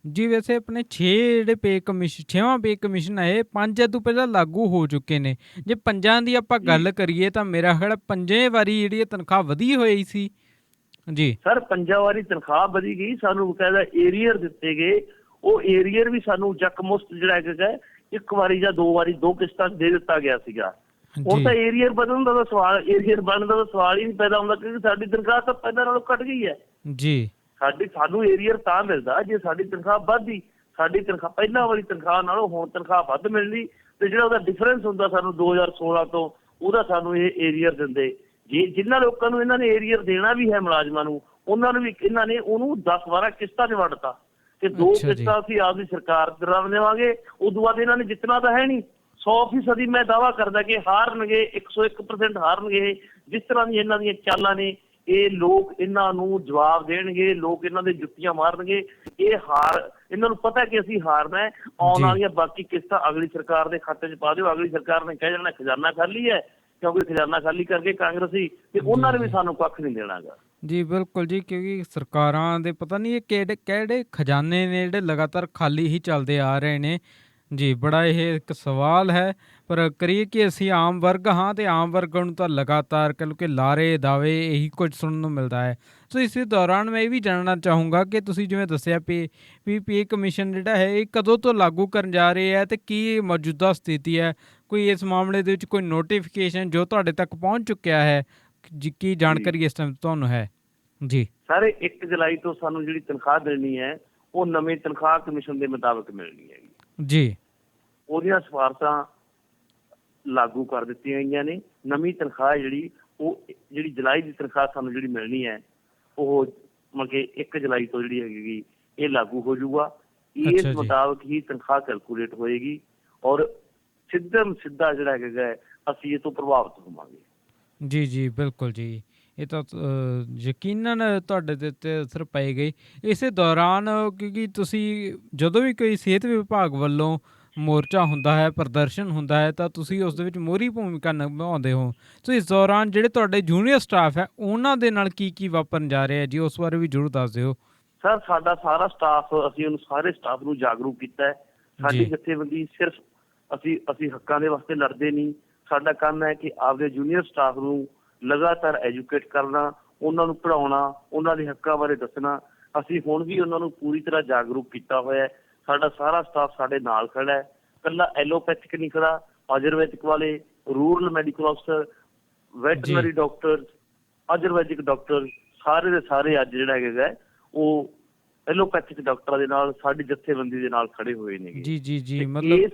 S10: ਜੀ ਵੈਸੇ ਆਪਣੇ 6 ਜਿਹੜੇ ਪੇ ਕਮਿਸ਼ਨ, 6ਵਾਂ ਪੇ ਕਮਿਸ਼ਨ ਹੈ, 5 ਤੋਂ ਪਹਿਲਾਂ ਲਾਗੂ ਹੋ ਚੁੱਕੇ ਨੇ। ਜੇ 5 ਦੀ ਆਪਾਂ ਗੱਲ ਕਰੀਏ ਤਾਂ ਮੇਰਾ ਖਿਆਲ 5 ਵਾਰੀ ਜਿਹੜੀ ਇਹ ਤਨਖਾਹ ਵਧੀ ਹੋਈ ਸੀ। ਜੀ
S11: ਸਰ 5 ਵਾਰੀ ਤਨਖਾਹ ਵਧੀ ਗਈ, ਸਾਨੂੰ ਬਕਾਇਦਾ ਏਰੀਅਰ ਦਿੱਤੇ ਗਏ। ਉਹ ਏਰੀਅਰ ਵੀ ਸਾਨੂੰ ਚੱਕਮੁਸ਼ਤ ਜਿਹੜਾ ਹੈਗਾ ਇੱਕ ਵਾਰੀ ਜਾਂ 2 ਵਾਰੀ 2 ਕਿਸ਼ਤਾਂ ਦੇ ਦਿੱਤਾ ਗਿਆ ਸੀਗਾ। ਹੁਣ ਤਾਂ ਏਰੀਅਰ ਬਣਨ ਦਾ ਸਵਾਲ ਹੀ ਨਹੀਂ ਪੈਦਾ ਹੁੰਦਾ ਕਿਉਂਕਿ ਸਾਡੀ ਤਨਖਾਹ ਤਾਂ ਪਹਿਲਾਂ ਨਾਲੋਂ ਘਟ ਗਈ ਹੈ।
S10: ਜੀ
S11: ਸਾਨੂੰ ਏਰੀਅਰ ਤਾਂ ਮਿਲਦਾ ਜੇ ਸਾਡੀ ਤਨਖਾਹ ਵੱਧਦੀ। ਸਾਡੀ ਤਨਖਾਹ ਪਹਿਲਾਂ ਵਾਲੀ ਤਨਖਾਹ ਨਾਲੋਂ ਹੁਣ ਤਨਖਾਹ ਵੱਧ ਮਿਲਦੀ ਤੇ ਜਿਹੜਾ ਉਹਦਾ ਡਿਫਰੈਂਸ ਹੁੰਦਾ ਸਾਨੂੰ 2016 ਤੋਂ, ਉਹਦਾ ਸਾਨੂੰ ਇਹ ਏਰੀਅਰ ਦਿੰਦੇ। ਜੇ ਜਿਨ੍ਹਾਂ ਲੋਕਾਂ ਨੂੰ ਇਹਨਾਂ ਨੇ ਏਰੀਅਰ ਦੇਣਾ ਵੀ ਹੈ ਮੁਲਾਜ਼ਮਾਂ ਨੂੰ, ਉਹਨਾਂ ਨੂੰ ਵੀ ਇਹਨਾਂ ਨੇ ਉਹਨੂੰ 10-12 ਕਿਸ਼ਤਾਂ 'ਚ ਵੰਡਤਾ ਕਿ 2 ਕਿਸ਼ਤਾਂ ਅਸੀਂ ਆਪਦੀ ਸਰਕਾਰ ਦਰਾਂ ਦੇਵਾਂਗੇ। ਉਦੋਂ ਬਾਅਦ ਇਹਨਾਂ ਨੇ ਜਿੱਤਣਾ ਤਾਂ ਹੈ ਨਹੀਂ। 100% ਮੈਂ ਦਾਅਵਾ ਕਰਦਾ ਕਿ ਹਾਰਨਗੇ, 101% ਹਾਰਨਗੇ। ਜਿਸ ਤਰ੍ਹਾਂ ਦੀ ਇਹਨਾਂ ਦੀਆਂ ਚਾਲਾਂ ਨੇ, ਇਹ ਲੋਕ ਇਹਨਾਂ ਨੂੰ ਜਵਾਬ ਦੇਣਗੇ, ਲੋਕ ਇਹਨਾਂ ਦੇ ਜੁੱਤੀਆਂ ਮਾਰਨਗੇ। ਇਹ ਹਾਰ, ਇਹਨਾਂ ਨੂੰ ਪਤਾ ਕਿ ਅਸੀਂ ਹਾਰਨਾ ਹੈ। ਆਉਣ ਵਾਲੀਆਂ ਬਾਕੀ ਕਿਸ਼ਤਾਂ ਅਗਲੀ ਸਰਕਾਰ ਦੇ ਖਾਤੇ 'ਚ ਪਾ ਦਿਓ। ਅਗਲੀ ਸਰਕਾਰ ਨੇ ਕਹਿ ਜਾਣਾ ਖਜ਼ਾਨਾ ਖਾਲੀ ਹੈ, ਕਿਉਂਕਿ ਖਜ਼ਾਨਾ ਖਾਲੀ ਕਰਕੇ ਕਾਂਗਰਸੀ ਤੇ ਉਹਨਾਂ ਨੇ ਵੀ ਸਾਨੂੰ ਕੱਖ ਨਹੀਂ ਦੇਣਾਗਾ।
S10: ਜੀ ਬਿਲਕੁਲ ਜੀ, ਕਿਉਂਕਿ ਸਰਕਾਰਾਂ ਦੇ ਪਤਾ ਨਹੀਂ ਇਹ ਕਿਹੜੇ ਖਜ਼ਾਨੇ ਨੇ ਜਿਹੜੇ ਲਗਾਤਾਰ ਖਾਲੀ ਹੀ ਚੱਲਦੇ ਆ ਰਹੇ ਨੇ। ਜੀ ਬੜਾ ਇਹ ਇੱਕ ਸਵਾਲ ਹੈ, ਪਰ ਕਰੀਏ ਕਿ ਅਸੀਂ ਆਮ ਵਰਗ ਹਾਂ ਤੇ ਆਮ ਵਰਗ ਨੂੰ ਤਾਂ ਲਗਾਤਾਰ ਕਿਉਂਕਿ ਲਾਰੇ ਦਾਅਵੇ ਇਹੀ ਕੁਝ ਸੁਣਨ ਨੂੰ ਮਿਲਦਾ ਹੈ। ਸੋ ਇਸੇ ਦੌਰਾਨ ਮੈਂ ਇਹ ਵੀ ਜਾਣਨਾ ਚਾਹੂੰਗਾ ਕਿ ਤੁਸੀਂ ਜਿਵੇਂ ਦੱਸਿਆ ਪੇ ਕਮਿਸ਼ਨ ਜਿਹੜਾ ਹੈ ਇਹ ਕਦੋਂ ਤੋਂ ਲਾਗੂ ਕਰਨ ਜਾ ਰਹੇ ਹੈ ਤੇ ਕੀ ਮੌਜੂਦਾ ਸਥਿਤੀ ਹੈ? ਕੋਈ ਇਸ ਮਾਮਲੇ ਦੇ ਵਿੱਚ ਕੋਈ ਨੋਟੀਫਿਕੇਸ਼ਨ ਜੋ ਤੁਹਾਡੇ ਤੱਕ ਪਹੁੰਚ ਚੁੱਕਿਆ ਹੈ, ਕੀ ਜਾਣਕਾਰੀ ਇਸ ਟਾਈਮ ਤੁਹਾਨੂੰ ਹੈ? ਜੀ
S11: ਸਾਰੇ 1 ਜੁਲਾਈ ਤੋਂ ਸਾਨੂੰ ਜਿਹੜੀ ਤਨਖਾਹ ਦੇਣੀ ਹੈ ਉਹ ਨਵੇਂ ਤਨਖਾਹ ਕਮਿਸ਼ਨ ਦੇ ਮੁਤਾਬਕ ਮਿਲਣੀ ਹੈ
S10: ਜੀ।
S11: ਉਹਦੀਆਂ ਸਿਫਾਰਸ਼ਾਂ ਲਾਗੂ ਕਰ ਦਿੱਤੀਆਂ ਗਈਆਂ ਨੇ। ਨਵੀਂ ਤਨਖਾਹ ਜਿਹੜੀ ਜੁਲਾਈ ਦੀ ਤਨਖਾਹ ਸਾਨੂੰ ਜਿਹੜੀ ਮਿਲਣੀ ਹੈ ਉਹ ਮਤਲਬ ਕਿ 1 ਜੁਲਾਈ ਤੋਂ ਜਿਹੜੀ ਹੈਗੀ ਇਹ ਲਾਗੂ ਹੋ ਜਾਊਗਾ। ਇਸ ਮੁਤਾਬਕ ਹੀ ਤਨਖਾਹ ਕੈਲਕੂਲੇਟ ਹੋਏਗੀ ਔਰ ਸਿੱਧਾ ਜਿਹੜਾ ਹੈਗਾ ਅਸੀਂ ਇਹ ਤੋਂ ਪ੍ਰਭਾਵਿਤ ਹੋਵਾਂਗੇ।
S10: ਜੀ ਜੀ ਬਿਲਕੁਲ ਜੀ, ਇਹ ਤਾਂ ਯਕੀਨਨ ਤੁਹਾਡੇ ਦੇ ਉੱਤੇ ਅਸਰ ਪਏਗਾ। ਇਸੇ ਦੌਰਾਨ ਕਿਉਂਕਿ ਤੁਸੀਂ ਜਦੋਂ ਵੀ ਕੋਈ ਸਿਹਤ ਵਿਭਾਗ ਵੱਲੋਂ ਮੋਰਚਾ ਹੁੰਦਾ ਹੈ, ਪ੍ਰਦਰਸ਼ਨ ਹੁੰਦਾ ਹੈ, ਤਾਂ ਤੁਸੀਂ ਉਸ ਦੇ ਵਿੱਚ ਮੋਹਰੀ ਭੂਮਿਕਾ ਨਿਭਾਉਂਦੇ ਹੋ। ਸੋ ਇਸ ਦੌਰਾਨ ਜਿਹੜੇ ਤੁਹਾਡੇ ਜੂਨੀਅਰ ਸਟਾਫ ਹੈ ਉਹਨਾਂ ਦੇ ਨਾਲ ਕੀ ਵਾਪਰਨ ਜਾ ਰਿਹਾ ਹੈ ਜੀ, ਉਸ ਬਾਰੇ ਵੀ ਜ਼ਰੂਰ ਦੱਸ ਦਿਓ।
S11: ਸਰ ਸਾਡਾ ਸਾਰਾ ਸਟਾਫ, ਅਸੀਂ ਉਹਨੂੰ ਸਾਰੇ ਸਟਾਫ ਨੂੰ ਜਾਗਰੂਕ ਕੀਤਾ ਹੈ। ਸਾਡੀ ਜਥੇਬੰਦੀ ਸਿਰਫ ਅਸੀਂ ਹੱਕਾਂ ਦੇ ਵਾਸਤੇ ਲੜਦੇ ਨਹੀਂ। ਸਾਡਾ ਕੰਮ ਹੈ ਕਿ ਆਪਦੇ ਜੂਨੀਅਰ ਸਟਾਫ ਨੂੰ ਲਗਾਤਾਰ ਐਜੂਕੇਟ ਕਰਨਾ, ਉਹਨਾਂ ਨੂੰ ਪੜ੍ਹਾਉਣਾ, ਉਹਨਾਂ ਦੇ ਹੱਕਾਂ ਬਾਰੇ ਦੱਸਣਾ। ਅਸੀਂ ਹੁਣ ਵੀ ਉਹਨਾਂ ਨੂੰ ਪੂਰੀ ਤਰ੍ਹਾਂ ਜਾਗਰੂਕ ਕੀਤਾ ਹੋਇਆ ਹੈ। ਸਾਡਾ ਸਾਰਾ ਸਟਾਫ ਸਾਡੇ ਨਾਲ ਖੜਾ ਹੈ। ਇਕੱਲਾ ਐਲੋਪੈਥਿਕ ਨਹੀਂ ਖੜਾ, ਆਯੁਰਵੈਦਿਕ ਵਾਲੇ, ਰੂਰਲ ਮੈਡੀਕਲ ਅਫਸਰ, ਵੈਟਰਨਰੀ ਡਾਕਟਰ, ਆਯੁਰਵੈਦਿਕ ਡਾਕਟਰ, ਸਾਰੇ ਦੇ ਸਾਰੇ ਅੱਜ ਜਿਹੜਾ ਹੈਗਾ ਉਹ ਐਲੋਪੈਥਿਕ ਡਾਕਟਰਾਂ ਦੇ ਨਾਲ ਸਾਡੀ ਜਥੇਬੰਦੀ ਦੇ ਨਾਲ ਖੜੇ ਹੋਏ ਨੇ।
S10: ਜੀ ਜੀ ਜੀ ਮਤਲਬ
S11: ਇਸ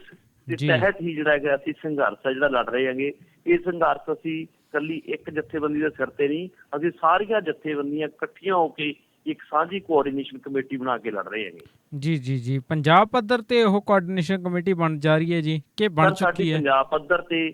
S11: ਦੇ ਤਹਿਤ ਹੀ ਜਿਹੜਾ ਹੈਗਾ ਅਸੀਂ ਸੰਘਰਸ਼ ਹੈ ਜਿਹੜਾ ਲੜ ਰਹੇ ਹੈਗੇ। ਇਹ ਸੰਘਰਸ਼ ਅਸੀਂ ਇਕੱਲੀ ਇੱਕ ਜਥੇਬੰਦੀ ਦੇ ਸਿਰ ਤੇ ਨਹੀਂ, ਅਸੀਂ ਸਾਰੀਆਂ ਜਥੇਬੰਦੀਆਂ ਇਕੱਠੀਆਂ ਹੋ ਕੇ ਇੱਕ ਸਾਂਝੀ ਕੋਆਰਡੀਨੇਸ਼ਨ ਕਮੇਟੀ ਬਣਾ ਕੇ ਲੜ ਰਹੇ ਹੈਗੇ।
S10: ਜੀ ਜੀ ਜੀ ਪੰਜਾਬ ਪੱਧਰ ਤੇ ਉਹ ਕੋਆਰਡੀਨੇਸ਼ਨ ਕਮੇਟੀ ਬਣ ਜਾ ਰਹੀ ਹੈ ਜੀ ਕਿ ਬਣ ਚੁੱਕੀ ਹੈ?
S11: ਪੰਜਾਬ ਪੱਧਰ ਤੇ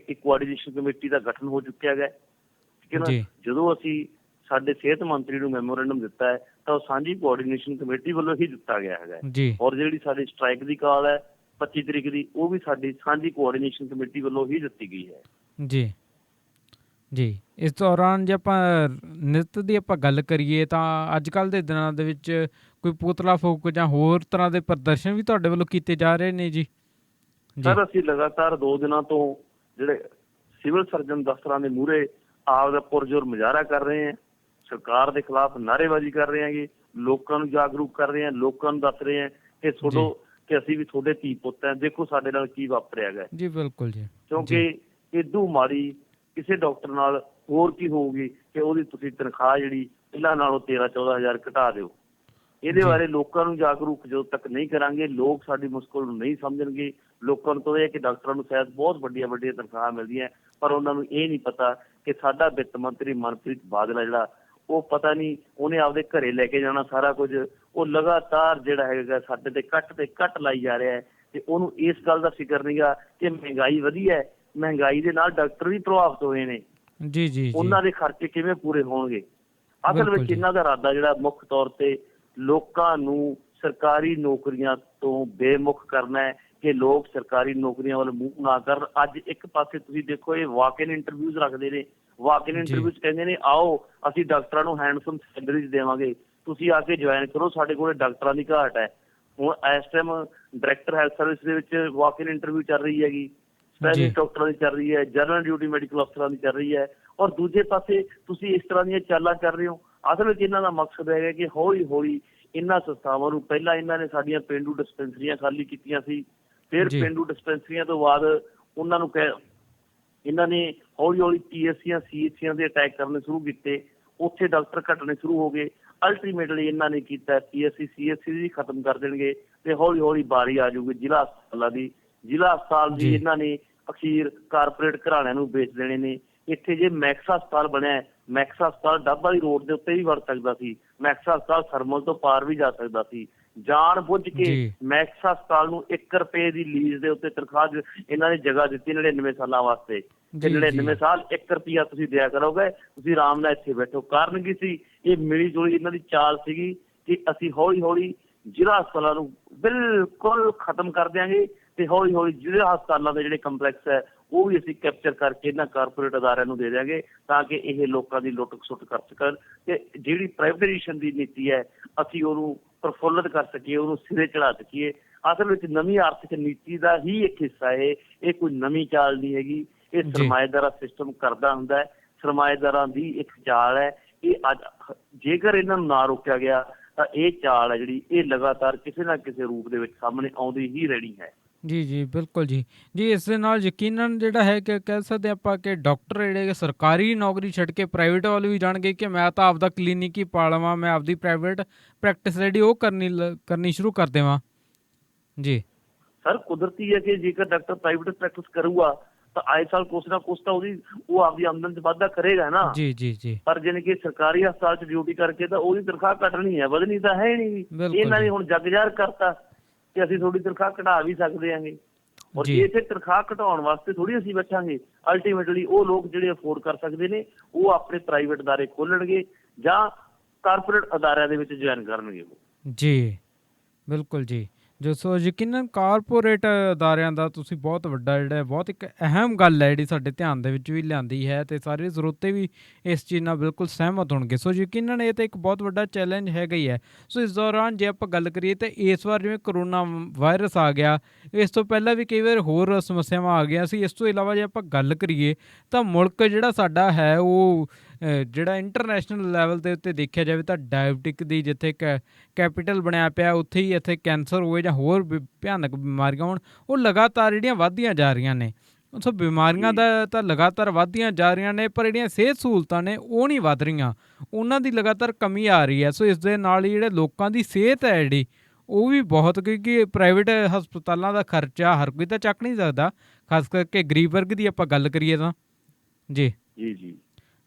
S11: ਇੱਕ ਕੋਆਰਡੀਨੇਸ਼ਨ ਕਮੇਟੀ ਦਾ ਗਠਨ ਹੋ ਚੁੱਕਿਆ ਹੈਗਾ। ਠੀਕ ਹੈ ਨਾ। ਜਦੋਂ ਅਸੀਂ ਸਾਡੇ ਸਿਹਤ ਮੰਤਰੀ ਨੂੰ ਮੈਮੋਰੈਂਡਮ ਦਿੱਤਾ ਹੈ ਤਾਂ ਉਹ ਸਾਂਝੀ ਕੋਆਰਡੀਨੇਸ਼ਨ ਕਮੇਟੀ ਵੱਲੋਂ ਹੀ ਦਿੱਤਾ ਗਿਆ ਹੈਗਾ। ਔਰ ਜਿਹੜੀ ਸਾਡੀ ਸਟ੍ਰਾਈਕ ਦੀ ਕਾਲ ਹੈ 25 ਤਰੀਕ ਦੀ, ਉਹ ਵੀ ਸਾਡੀ ਸਾਂਝੀ ਕੋਆਰਡੀਨੇਸ਼ਨ ਕਮੇਟੀ ਵੱਲੋਂ ਹੀ ਦਿੱਤੀ ਗਈ ਹੈ। ਜੀ
S10: ਜੀ ਇਸ ਦੌਰਾਨ ਜੇ ਆਪਾਂ ਨ੍ਰਿਤ ਦੀ ਆਪਾਂ ਗੱਲ ਕਰੀਏ ਤਾਂ ਅੱਜ ਕੱਲ੍ਹ ਦੇ ਦਿਨਾਂ ਦੇ ਵਿੱਚ ਕੋਈ ਪੁਤਲਾ ਫੂਕ ਜਾਂ ਹੋਰ ਤਰ੍ਹਾਂ ਦੇ ਪ੍ਰਦਰਸ਼ਨ ਵੀ ਤੁਹਾਡੇ ਵੱਲੋਂ ਕੀਤੇ ਜਾ ਰਹੇ ਨੇ ਜੀ?
S11: ਸਰ ਅਸੀਂ ਲਗਾਤਾਰ 2 ਦਿਨਾਂ ਤੋਂ ਜਿਹੜੇ ਸਿਵਲ ਸਰਜਨ ਦਫ਼ਤਰਾਂ ਦੇ ਮੂਹਰੇ ਆਪਦਾ ਪੁਰਜ਼ੋਰ ਮੁਜ਼ਾਹਰਾ ਕਰ ਰਹੇ ਆ, ਸਰਕਾਰ ਦੇ ਖਿਲਾਫ ਨਾਅਰੇਬਾਜ਼ੀ ਕਰ ਰਹੇ ਹੈਗੇ, ਲੋਕਾਂ ਨੂੰ ਜਾਗਰੂਕ ਕਰ ਰਹੇ ਆ, ਲੋਕਾਂ ਨੂੰ ਦੱਸ ਰਹੇ ਆ ਕਿ ਤੁਹਾਡੋ ਕਿ ਅਸੀਂ ਵੀ ਤੁਹਾਡੇ ਧੀ ਪੁੱਤ ਆ, ਦੇਖੋ ਸਾਡੇ ਨਾਲ ਕੀ ਵਾਪਰਿਆ ਹੈਗਾ
S10: ਜੀ। ਬਿਲਕੁਲ ਜੀ,
S11: ਕਿਉਂਕਿ ਇਦੋਂ ਮਾੜੀ ਕਿਸੇ ਡਾਕਟਰ ਨਾਲ ਹੋਰ ਕੀ ਹੋਊਗੀ ਕਿ ਉਹਦੀ ਤੁਸੀਂ ਤਨਖਾਹ ਜਿਹੜੀ ਪਹਿਲਾਂ ਨਾਲੋਂ 13-14 ਹਜ਼ਾਰ ਘਟਾ ਦਿਓ। ਇਹਦੇ ਬਾਰੇ ਲੋਕਾਂ ਨੂੰ ਜਾਗਰੂਕ ਜਦੋਂ ਤੱਕ ਨਹੀਂ ਕਰਾਂਗੇ, ਲੋਕ ਸਾਡੀ ਮੁਸ਼ਕਲ ਨੂੰ ਨਹੀਂ ਸਮਝਣਗੇ। ਲੋਕਾਂ ਨੂੰ ਤਾਂ ਇਹ ਕਿ ਡਾਕਟਰਾਂ ਨੂੰ ਸ਼ਾਇਦ ਬਹੁਤ ਵੱਡੀਆਂ ਵੱਡੀਆਂ ਤਨਖਾਹਾਂ ਮਿਲਦੀਆਂ, ਪਰ ਉਹਨਾਂ ਨੂੰ ਇਹ ਨਹੀਂ ਪਤਾ ਕਿ ਸਾਡਾ ਵਿੱਤ ਮੰਤਰੀ ਮਨਪ੍ਰੀਤ ਬਾਦਲ ਆ ਜਿਹੜਾ, ਉਹ ਪਤਾ ਨਹੀਂ ਉਹਨੇ ਆਪਦੇ ਘਰੇ ਲੈ ਕੇ ਜਾਣਾ ਸਾਰਾ ਕੁਝ। ਉਹ ਲਗਾਤਾਰ ਜਿਹੜਾ ਹੈਗਾ ਸਾਡੇ ਤੇ ਕੱਟ ਲਾਈ ਜਾ ਰਿਹਾ ਹੈ ਤੇ ਉਹਨੂੰ ਇਸ ਗੱਲ ਦਾ ਫਿਕਰ ਨਹੀਂਗਾ ਕਿ ਮਹਿੰਗਾਈ ਵਧੀ ਹੈ, ਮਹਿੰਗਾਈ ਦੇ ਨਾਲ ਡਾਕਟਰ ਵੀ ਪ੍ਰਭਾਵਿਤ ਹੋਏ ਨੇ ਜੀ। ਉਹਨਾਂ ਦੇ ਖਰਚੇ ਕਿਵੇਂ ਪੂਰੇ ਹੋਣਗੇ? ਅਸਲ ਵਿੱਚ ਇਹਨਾਂ ਦਾ ਇਰਾਦਾ ਜਿਹੜਾ ਮੁੱਖ ਤੌਰ ਤੇ ਲੋਕਾਂ ਨੂੰ ਸਰਕਾਰੀ ਨੌਕਰੀਆਂ ਤੋਂ ਬੇਮੁਖ ਕਰਨਾ ਹੈ ਕਿ ਲੋਕ ਸਰਕਾਰੀ ਨੌਕਰੀਆਂ ਵੱਲ ਮੂੰਹ ਨਾ ਕਰਨ। ਅੱਜ ਇੱਕ ਪਾਸੇ ਤੁਸੀਂ ਦੇਖੋ ਇਹ ਵਾਕ ਇਨ ਇੰਟਰਵਿਊਜ਼ ਰੱਖਦੇ ਨੇ, ਵਾਕ ਇਨ ਇੰਟਰਵਿਊਜ਼ ਕਹਿੰਦੇ ਨੇ ਆਓ ਅਸੀਂ ਡਾਕਟਰਾਂ ਨੂੰ ਹੈਂਡਸਮ ਸੈਲਰੀਜ਼ ਦੇਵਾਂਗੇ, ਤੁਸੀਂ ਆ ਕੇ ਜੁਆਇਨ ਕਰੋ, ਸਾਡੇ ਕੋਲ ਡਾਕਟਰਾਂ ਦੀ ਘਾਟ ਹੈ। ਹੁਣ ਇਸ ਟਾਈਮ ਡਾਇਰੈਕਟਰ ਹੈਲਥ ਸਰਵਿਸ ਦੇ ਵਿੱਚ ਵਾਕ ਇਨ ਇੰਟਰਵਿਊ ਚੱਲ ਰਹੀ ਹੈਗੀ, ਸਪੈਸ਼ਲਿਸਟ ਡਾਕਟਰਾਂ ਦੀ ਚੱਲ ਰਹੀ ਹੈ, ਜਨਰਲ ਡਿਊਟੀ ਮੈਡੀਕਲ ਅਫਸਰਾਂ ਦੀ ਚੱਲ ਰਹੀ ਹੈ, ਔਰ ਦੂਜੇ ਪਾਸੇ ਤੁਸੀਂ ਇਸ ਤਰ੍ਹਾਂ ਦੀਆਂ ਚਾਲਾਂ ਕਰ ਰਹੇ ਹੋ। ਅਸਲ ਵਿੱਚ ਇਹਨਾਂ ਦਾ ਮਕਸਦ ਹੈਗਾ ਕਿ ਹੌਲੀ ਹੌਲੀ ਇਹਨਾਂ ਸੰਸਥਾਵਾਂ ਨੂੰ, ਪਹਿਲਾਂ ਇਹਨਾਂ ਨੇ ਸਾਡੀਆਂ ਪੇਂਡੂ ਡਿਸਪੈਂਸਰੀਆਂ ਖਾਲੀ ਕੀਤੀਆਂ ਸੀ, ਫਿਰ ਪੇਂਡੂ ਡਿਸਪੈਂਸਰੀਆਂ ਤੋਂ ਬਾਅਦ ਉਹਨਾਂ ਨੂੰ ਇਹਨਾਂ ਨੇ ਹੌਲੀ ਹੌਲੀ PSCਆਂ CHCਆਂ ਦੇ ਅਟੈਕ ਕਰਨੇ ਸ਼ੁਰੂ ਕੀਤੇ, ਉੱਥੇ ਡਾਕਟਰ ਘਟਣੇ ਸ਼ੁਰੂ ਹੋ ਗਏ। ਅਲਟੀਮੇਟਲੀ ਇਹਨਾਂ ਨੇ ਕੀਤਾ PSC CHC ਵੀ ਖਤਮ ਕਰ ਦੇਣਗੇ ਤੇ ਹੌਲੀ ਹੌਲੀ ਵਾਰੀ ਆ ਜਾਊਗੀ ਜ਼ਿਲ੍ਹਾ ਹਸਪਤਾਲਾਂ ਦੀ। ਜ਼ਿਲ੍ਹਾ ਹਸਪਤਾਲ ਦੀ ਇਹਨਾਂ ਨੇ ਅਖੀਰ ਕਾਰਪੋਰੇਟ ਘਰਾਣਿਆਂ ਨੂੰ ਵੇਚ ਦੇਣੇ ਨੇ। ਇੱਥੇ ਜੇ ਮੈਕਸ ਹਸਪਤਾਲ ਬਣਿਆ, ਮੈਕਸ ਹਸਪਤਾਲ ਡੱਬ ਵਾਲੀ ਰੋਡ ਦੇ ਉੱਤੇ ਵੀ ਵੜ ਸਕਦਾ ਸੀ, ਮੈਕਸ ਹਸਪਤਾਲ ਥਰਮਲ ਤੋਂ ਪਾਰ ਵੀ ਜਾ ਸਕਦਾ ਸੀ। ਜਾਣ ਬੁੱਝ ਕੇ ਮੈਕਸ ਹਸਪਤਾਲ ਨੂੰ 1 ਰੁਪਏ ਦੀ ਲੀਜ਼ ਦੇ ਉੱਤੇ ਤਨਖਾਹ ਇਹਨਾਂ ਨੇ ਜਗ੍ਹਾ ਦਿੱਤੀ 99 ਸਾਲਾਂ ਵਾਸਤੇ ਕਿ 99 ਸਾਲ 1 ਰੁਪਇਆ ਤੁਸੀਂ ਦਿਆ ਕਰੋਗੇ, ਤੁਸੀਂ ਆਰਾਮ ਨਾਲ ਇੱਥੇ ਬੈਠੋ। ਕਾਰਨ ਕੀ ਸੀ? ਇਹ ਮਿਲੀ ਜੁਲੀ ਇਹਨਾਂ ਦੀ ਚਾਲ ਸੀਗੀ ਕਿ ਅਸੀਂ ਹੌਲੀ ਹੌਲੀ ਜ਼ਿਲ੍ਹਾ ਹਸਪਤਾਲਾਂ ਨੂੰ ਬਿਲਕੁਲ ਖਤਮ ਕਰ ਦਿਆਂਗੇ ਤੇ ਹੌਲੀ ਹੌਲੀ ਜ਼ਿਲ੍ਹਾ ਹਸਪਤਾਲਾਂ ਦੇ ਜਿਹੜੇ ਕੰਪਲੈਕਸ ਹੈ ਉਹ ਵੀ ਅਸੀਂ ਕੈਪਚਰ ਕਰਕੇ ਇਹਨਾਂ ਕਾਰਪੋਰੇਟ ਅਦਾਰਿਆਂ ਨੂੰ ਦੇ ਦਿਆਂਗੇ ਤਾਂ ਕਿ ਇਹ ਲੋਕਾਂ ਦੀ ਲੁੱਟ ਖਸੁੱਟ ਕਰ ਸਕਣ ਤੇ ਜਿਹੜੀ ਪ੍ਰਾਈਵੇਟਾਈਜੇਸ਼ਨ ਦੀ ਨੀਤੀ ਹੈ ਅਸੀਂ ਉਹਨੂੰ ਪ੍ਰਫੁੱਲਤ ਕਰ ਸਕੀਏ, ਉਹਨੂੰ ਸਿਰੇ ਚੜਾ ਸਕੀਏ। ਅਸਲ ਵਿੱਚ ਨਵੀਂ ਆਰਥਿਕ ਨੀਤੀ ਦਾ ਹੀ ਇੱਕ ਹਿੱਸਾ ਹੈ ਇਹ, ਕੋਈ ਨਵੀਂ ਚਾਲ ਨਹੀਂ ਹੈਗੀ। ਇਹ ਸਰਮਾਏਦਾਰਾਂ ਸਿਸਟਮ ਕਰਦਾ ਹੁੰਦਾ ਹੈ, ਸਰਮਾਏਦਾਰਾਂ ਦੀ ਇੱਕ ਚਾਲ ਹੈ ਇਹ। ਅੱਜ ਜੇਕਰ ਇਹਨਾਂ ਨੂੰ ਨਾ ਰੋਕਿਆ ਗਿਆ ਤਾਂ ਇਹ ਚਾਲ ਹੈ ਜਿਹੜੀ ਇਹ ਲਗਾਤਾਰ ਕਿਸੇ ਨਾ ਕਿਸੇ ਰੂਪ ਦੇ ਵਿੱਚ ਸਾਹਮਣੇ ਆਉਂਦੀ ਹੀ ਰਹਿਣੀ ਹੈ।
S10: ਜੀ ਬਿਲਕੁਲ ਜੀ। ਇਸ ਦੇ ਨਾਲ ਯਕੀਨਨ ਜਿਹੜਾ ਹੈ ਕਿ ਕਹਿ ਸਕਦੇ ਆਪਾਂ ਕਿ ਡਾਕਟਰ ਜਿਹੜੇ ਸਰਕਾਰੀ ਨੌਕਰੀ ਛੱਡ ਕੇ ਪ੍ਰਾਈਵੇਟ ਵੱਲ ਵੀ ਜਾਣਗੇ ਕਿ ਮੈਂ ਤਾਂ ਆਪਦਾ ਕਲੀਨਿਕ ਹੀ ਪਾ ਲਵਾਂ, ਮੈਂ ਆਪਦੀ ਪ੍ਰਾਈਵੇਟ ਪ੍ਰੈਕਟਿਸ ਜਿਹੜੀ ਉਹ ਕਰਨੀ ਸ਼ੁਰੂ ਕਰ ਦੇਵਾਂ। ਜੀ
S11: ਸਰ, ਕੁਦਰਤੀ ਹੈ ਕਿ ਜੇਕਰ ਡਾਕਟਰ ਪ੍ਰਾਈਵੇਟ ਪ੍ਰੈਕਟਿਸ ਕਰੂਗਾ ਤਾਂ ਆਏ ਸਾਲ ਕੁਛ ਨਾ ਕੁਛ ਤਾਂ ਉਹ ਆਪਦੀ ਆਮਦਨ 'ਚ ਵਾਧਾ ਕਰੇਗਾ ਨਾ। ਜੀ ਪਰ ਜਾਣੀ ਕਿ ਸਰਕਾਰੀ ਹਸਪਤਾਲ 'ਚ ਡਿਊਟੀ ਕਰਕੇ ਤਾਂ ਉਹਦੀ ਤਨਖਾਹ ਘਟਣੀ ਹੈ, ਵਧਣੀ ਤਾਂ ਹੈ ਨਹੀਂ। ਇਹਨਾਂ ਨੇ ਹੁਣ ਜੱਗ ਜ਼ਾਹਰ ਕਰਤਾ ਕਿ ਅਸੀਂ ਥੋੜੀ ਤਨਖਾਹ ਘਟਾ ਵੀ ਸਕਦੇ ਆਂਗੇ, ਔਰ ਇਸੇ ਤਨਖਾਹ ਘਟਾਉਣ ਵਾਸਤੇ ਥੋੜੀ ਅਸੀਂ ਬੈਠਾਂਗੇ। ਅਲਟੀਮੇਟਲੀ ਉਹ ਲੋਕ ਜਿਹੜੇ ਅਫੋਰਡ ਕਰ ਸਕਦੇ ਨੇ ਉਹ ਆਪਣੇ ਪ੍ਰਾਈਵੇਟ ਅਦਾਰੇ ਖੋਲਣਗੇ ਜਾਂ ਕਾਰਪੋਰੇਟ ਅਦਾਰਿਆਂ ਦੇ ਵਿੱਚ ਜੁਆਇਨ ਕਰਨਗੇ।
S10: ਜੀ ਬਿਲਕੁਲ ਜੀ। ਜੋ ਸੋ ਯਕੀਨਨ ਕਾਰਪੋਰੇਟ ਅਦਾਰਿਆਂ ਦਾ ਤੁਸੀਂ ਬਹੁਤ ਵੱਡਾ ਜਿਹੜਾ ਬਹੁਤ ਇੱਕ ਅਹਿਮ ਗੱਲ ਹੈ ਜਿਹੜੀ ਸਾਡੇ ਧਿਆਨ ਦੇ ਵਿੱਚ ਵੀ ਲਿਆਂਦੀ ਹੈ ਅਤੇ ਸਾਰੇ ਸਰੋਤੇ ਵੀ ਇਸ ਚੀਜ਼ ਨਾਲ ਬਿਲਕੁਲ ਸਹਿਮਤ ਹੋਣਗੇ। ਸੋ ਯਕੀਨਨ ਇਹ ਤਾਂ ਇੱਕ ਬਹੁਤ ਵੱਡਾ ਚੈਲੰਜ ਹੈਗਾ ਹੀ ਹੈ। ਸੋ ਇਸ ਦੌਰਾਨ ਜੇ ਆਪਾਂ ਗੱਲ ਕਰੀਏ ਤਾਂ ਇਸ ਵਾਰ ਜਿਵੇਂ ਕਰੋਨਾ ਵਾਇਰਸ ਆ ਗਿਆ, ਇਸ ਤੋਂ ਪਹਿਲਾਂ ਵੀ ਕਈ ਵਾਰ ਹੋਰ ਸਮੱਸਿਆਵਾਂ ਆ ਗਈਆਂ ਸੀ। ਇਸ ਤੋਂ ਇਲਾਵਾ ਜੇ ਆਪਾਂ ਗੱਲ ਕਰੀਏ ਤਾਂ ਮੁਲਕ ਜਿਹੜਾ ਸਾਡਾ ਹੈ ਉਹ ਜਿਹੜਾ ਇੰਟਰਨੈਸ਼ਨਲ ਲੈਵਲ ਦੇ ਉੱਤੇ ਦੇਖਿਆ ਜਾਵੇ ਤਾਂ ਡਾਇਬਟਿਕ ਦੀ ਜਿੱਥੇ ਕੈਪੀਟਲ ਬਣਿਆ ਪਿਆ ਉੱਥੇ ਹੀ ਇੱਥੇ ਕੈਂਸਰ ਹੋਏ ਜਾਂ ਹੋਰ ਭਿਆਨਕ ਬਿਮਾਰੀਆਂ ਹੋਣ ਉਹ ਲਗਾਤਾਰ ਜਿਹੜੀਆਂ ਵੱਧਦੀਆਂ ਜਾ ਰਹੀਆਂ ਨੇ। ਸੋ ਬਿਮਾਰੀਆਂ ਦਾ ਤਾਂ ਲਗਾਤਾਰ ਵੱਧਦੀਆਂ ਜਾ ਰਹੀਆਂ ਨੇ ਪਰ ਜਿਹੜੀਆਂ ਸਿਹਤ ਸਹੂਲਤਾਂ ਨੇ ਉਹ ਨਹੀਂ ਵੱਧ ਰਹੀਆਂ, ਉਹਨਾਂ ਦੀ ਲਗਾਤਾਰ ਕਮੀ ਆ ਰਹੀ ਹੈ। ਸੋ ਇਸ ਦੇ ਨਾਲ ਹੀ ਜਿਹੜੇ ਲੋਕਾਂ ਦੀ ਸਿਹਤ ਹੈ ਜਿਹੜੀ ਉਹ ਵੀ ਬਹੁਤ, ਕਿਉਂਕਿ ਪ੍ਰਾਈਵੇਟ ਹਸਪਤਾਲਾਂ ਦਾ ਖਰਚਾ ਹਰ ਕੋਈ ਤਾਂ ਚੱਕ ਨਹੀਂ ਸਕਦਾ, ਖਾਸ ਕਰਕੇ ਗਰੀਬ ਵਰਗ ਦੀ ਆਪਾਂ ਗੱਲ ਕਰੀਏ ਤਾਂ। ਜੀ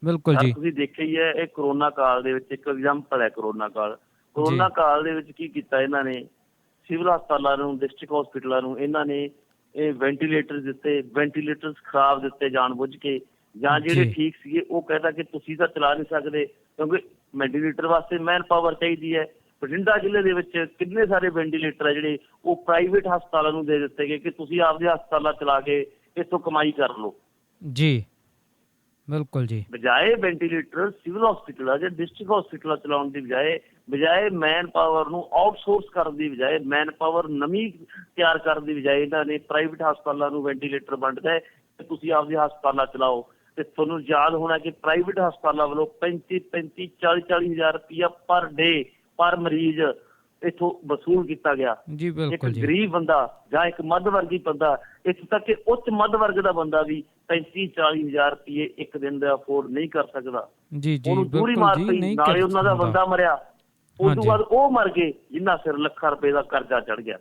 S10: ਬਿਲਕੁਲ ਜੀ।
S11: ਤੁਸੀਂ ਦੇਖਿਆ ਹੀ ਹੈ ਇਹ ਕਰੋਨਾ ਕਾਲ ਦੇ ਵਿੱਚ ਇੱਕ ਐਗਜ਼ਾਮਪਲ ਹੈ। ਕਰੋਨਾ ਕਾਲ ਦੇ ਵਿੱਚ ਕੀ ਕੀਤਾ ਇਹਨਾਂ ਨੇ, ਸਿਵਲ ਹਸਪਤਾਲਾਂ ਨੂੰ, ਡਿਸਟ੍ਰਿਕਟ ਹਸਪੀਟਲਾਂ ਨੂੰ ਇਹਨਾਂ ਨੇ ਇਹ ਵੈਂਟੀਲੇਟਰ ਦਿੱਤੇ, ਵੈਂਟੀਲੇਟਰ ਖਰਾਬ ਦਿੱਤੇ ਜਾਣ ਬੁੱਝ ਕੇ, ਜਾਂ ਜਿਹੜੇ ਠੀਕ ਸੀਗੇ ਉਹ ਕਹਿੰਦਾ ਕਿ ਤੁਸੀਂ ਤਾਂ ਚਲਾ ਨਹੀਂ ਸਕਦੇ ਕਿਉਂਕਿ ਵੈਂਟੀਲੇਟਰ ਵਾਸਤੇ ਮੈਨ ਪਾਵਰ ਚਾਹੀਦੀ ਹੈ। ਬਠਿੰਡਾ ਜ਼ਿਲ੍ਹੇ ਦੇ ਵਿੱਚ ਕਿੰਨੇ ਸਾਰੇ ਵੈਂਟੀਲੇਟਰ ਹੈ ਜਿਹੜੇ ਉਹ ਪ੍ਰਾਈਵੇਟ ਹਸਪਤਾਲਾਂ ਨੂੰ ਦੇ ਦਿੱਤੇ ਗਏ ਕਿ ਤੁਸੀਂ ਆਪਦੇ ਹਸਪਤਾਲਾਂ ਚਲਾ ਕੇ ਇੱਥੋਂ ਕਮਾਈ ਕਰ ਲਓ। ਜੀ ਬਿਲਕੁਲ ਜੀ। ਬਜਾਏ ਵੈਂਟੀਲੇਟਰ ਸਿਵਲ ਹਸਪੀਟਲਾਂ ਜਾਂ ਡਿਸਟ੍ਰਿਕਟ ਹਸਪੀਟਲਾਂ ਚਲਾਉਣ ਦੀ ਬਜਾਏ ਮੈਨ ਪਾਵਰ ਨੂੰ ਆਊਟਸੋਰਸ ਕਰਨ ਦੀ ਬਜਾਏ, ਮੈਨ ਪਾਵਰ ਨਵੀਂ ਤਿਆਰ ਕਰਨ ਦੀ ਬਜਾਏ ਇਹਨਾਂ ਨੇ ਪ੍ਰਾਈਵੇਟ ਹਸਪਤਾਲਾਂ ਨੂੰ ਵੈਂਟੀਲੇਟਰ ਵੰਡਦਾ ਹੈ ਤੁਸੀਂ ਆਪਦੇ ਹਸਪਤਾਲਾਂ ਚਲਾਓ। ਤੇ ਤੁਹਾਨੂੰ ਯਾਦ ਹੋਣਾ ਕਿ ਪ੍ਰਾਈਵੇਟ ਹਸਪਤਾਲਾਂ ਵੱਲੋਂ 40 ਹਜ਼ਾਰ ਰੁਪਇਆ ਪਰ ਡੇ ਪਰ ਮਰੀਜ਼ ਇੱਥੋਂ ਵਸੂਲ ਕੀਤਾ ਗਿਆ। ਇੱਕ ਗਰੀਬ ਬੰਦਾ ਜਾਂ ਇੱਕ ਮੱਧ ਵਰਗੀ ਬੰਦਾ, ਇੱਥੋਂ ਤੱਕ ਕਿ ਉੱਚ ਮੱਧ ਵਰਗ ਦਾ ਬੰਦਾ ਵੀ 40 ਹਜ਼ਾਰ ਰੁਪਏ ਇੱਕ ਦਿਨ ਦਾ ਅਫੋਰਡ ਨਹੀਂ ਕਰ ਸਕਦਾ। ਉਹਨੂੰ ਦੂਰੀ ਮਾਰ ਪਈ, ਨਾਲੇ ਉਹਨਾਂ ਦਾ ਬੰਦਾ ਮਰਿਆ, ਉਸ ਤੋਂ ਬਾਅਦ ਉਹ ਮਰ ਗਏ ਜਿੰਨਾ ਸਿਰ ਲੱਖਾਂ ਰੁਪਏ ਦਾ ਕਰਜ਼ਾ ਚੜ ਗਿਆ।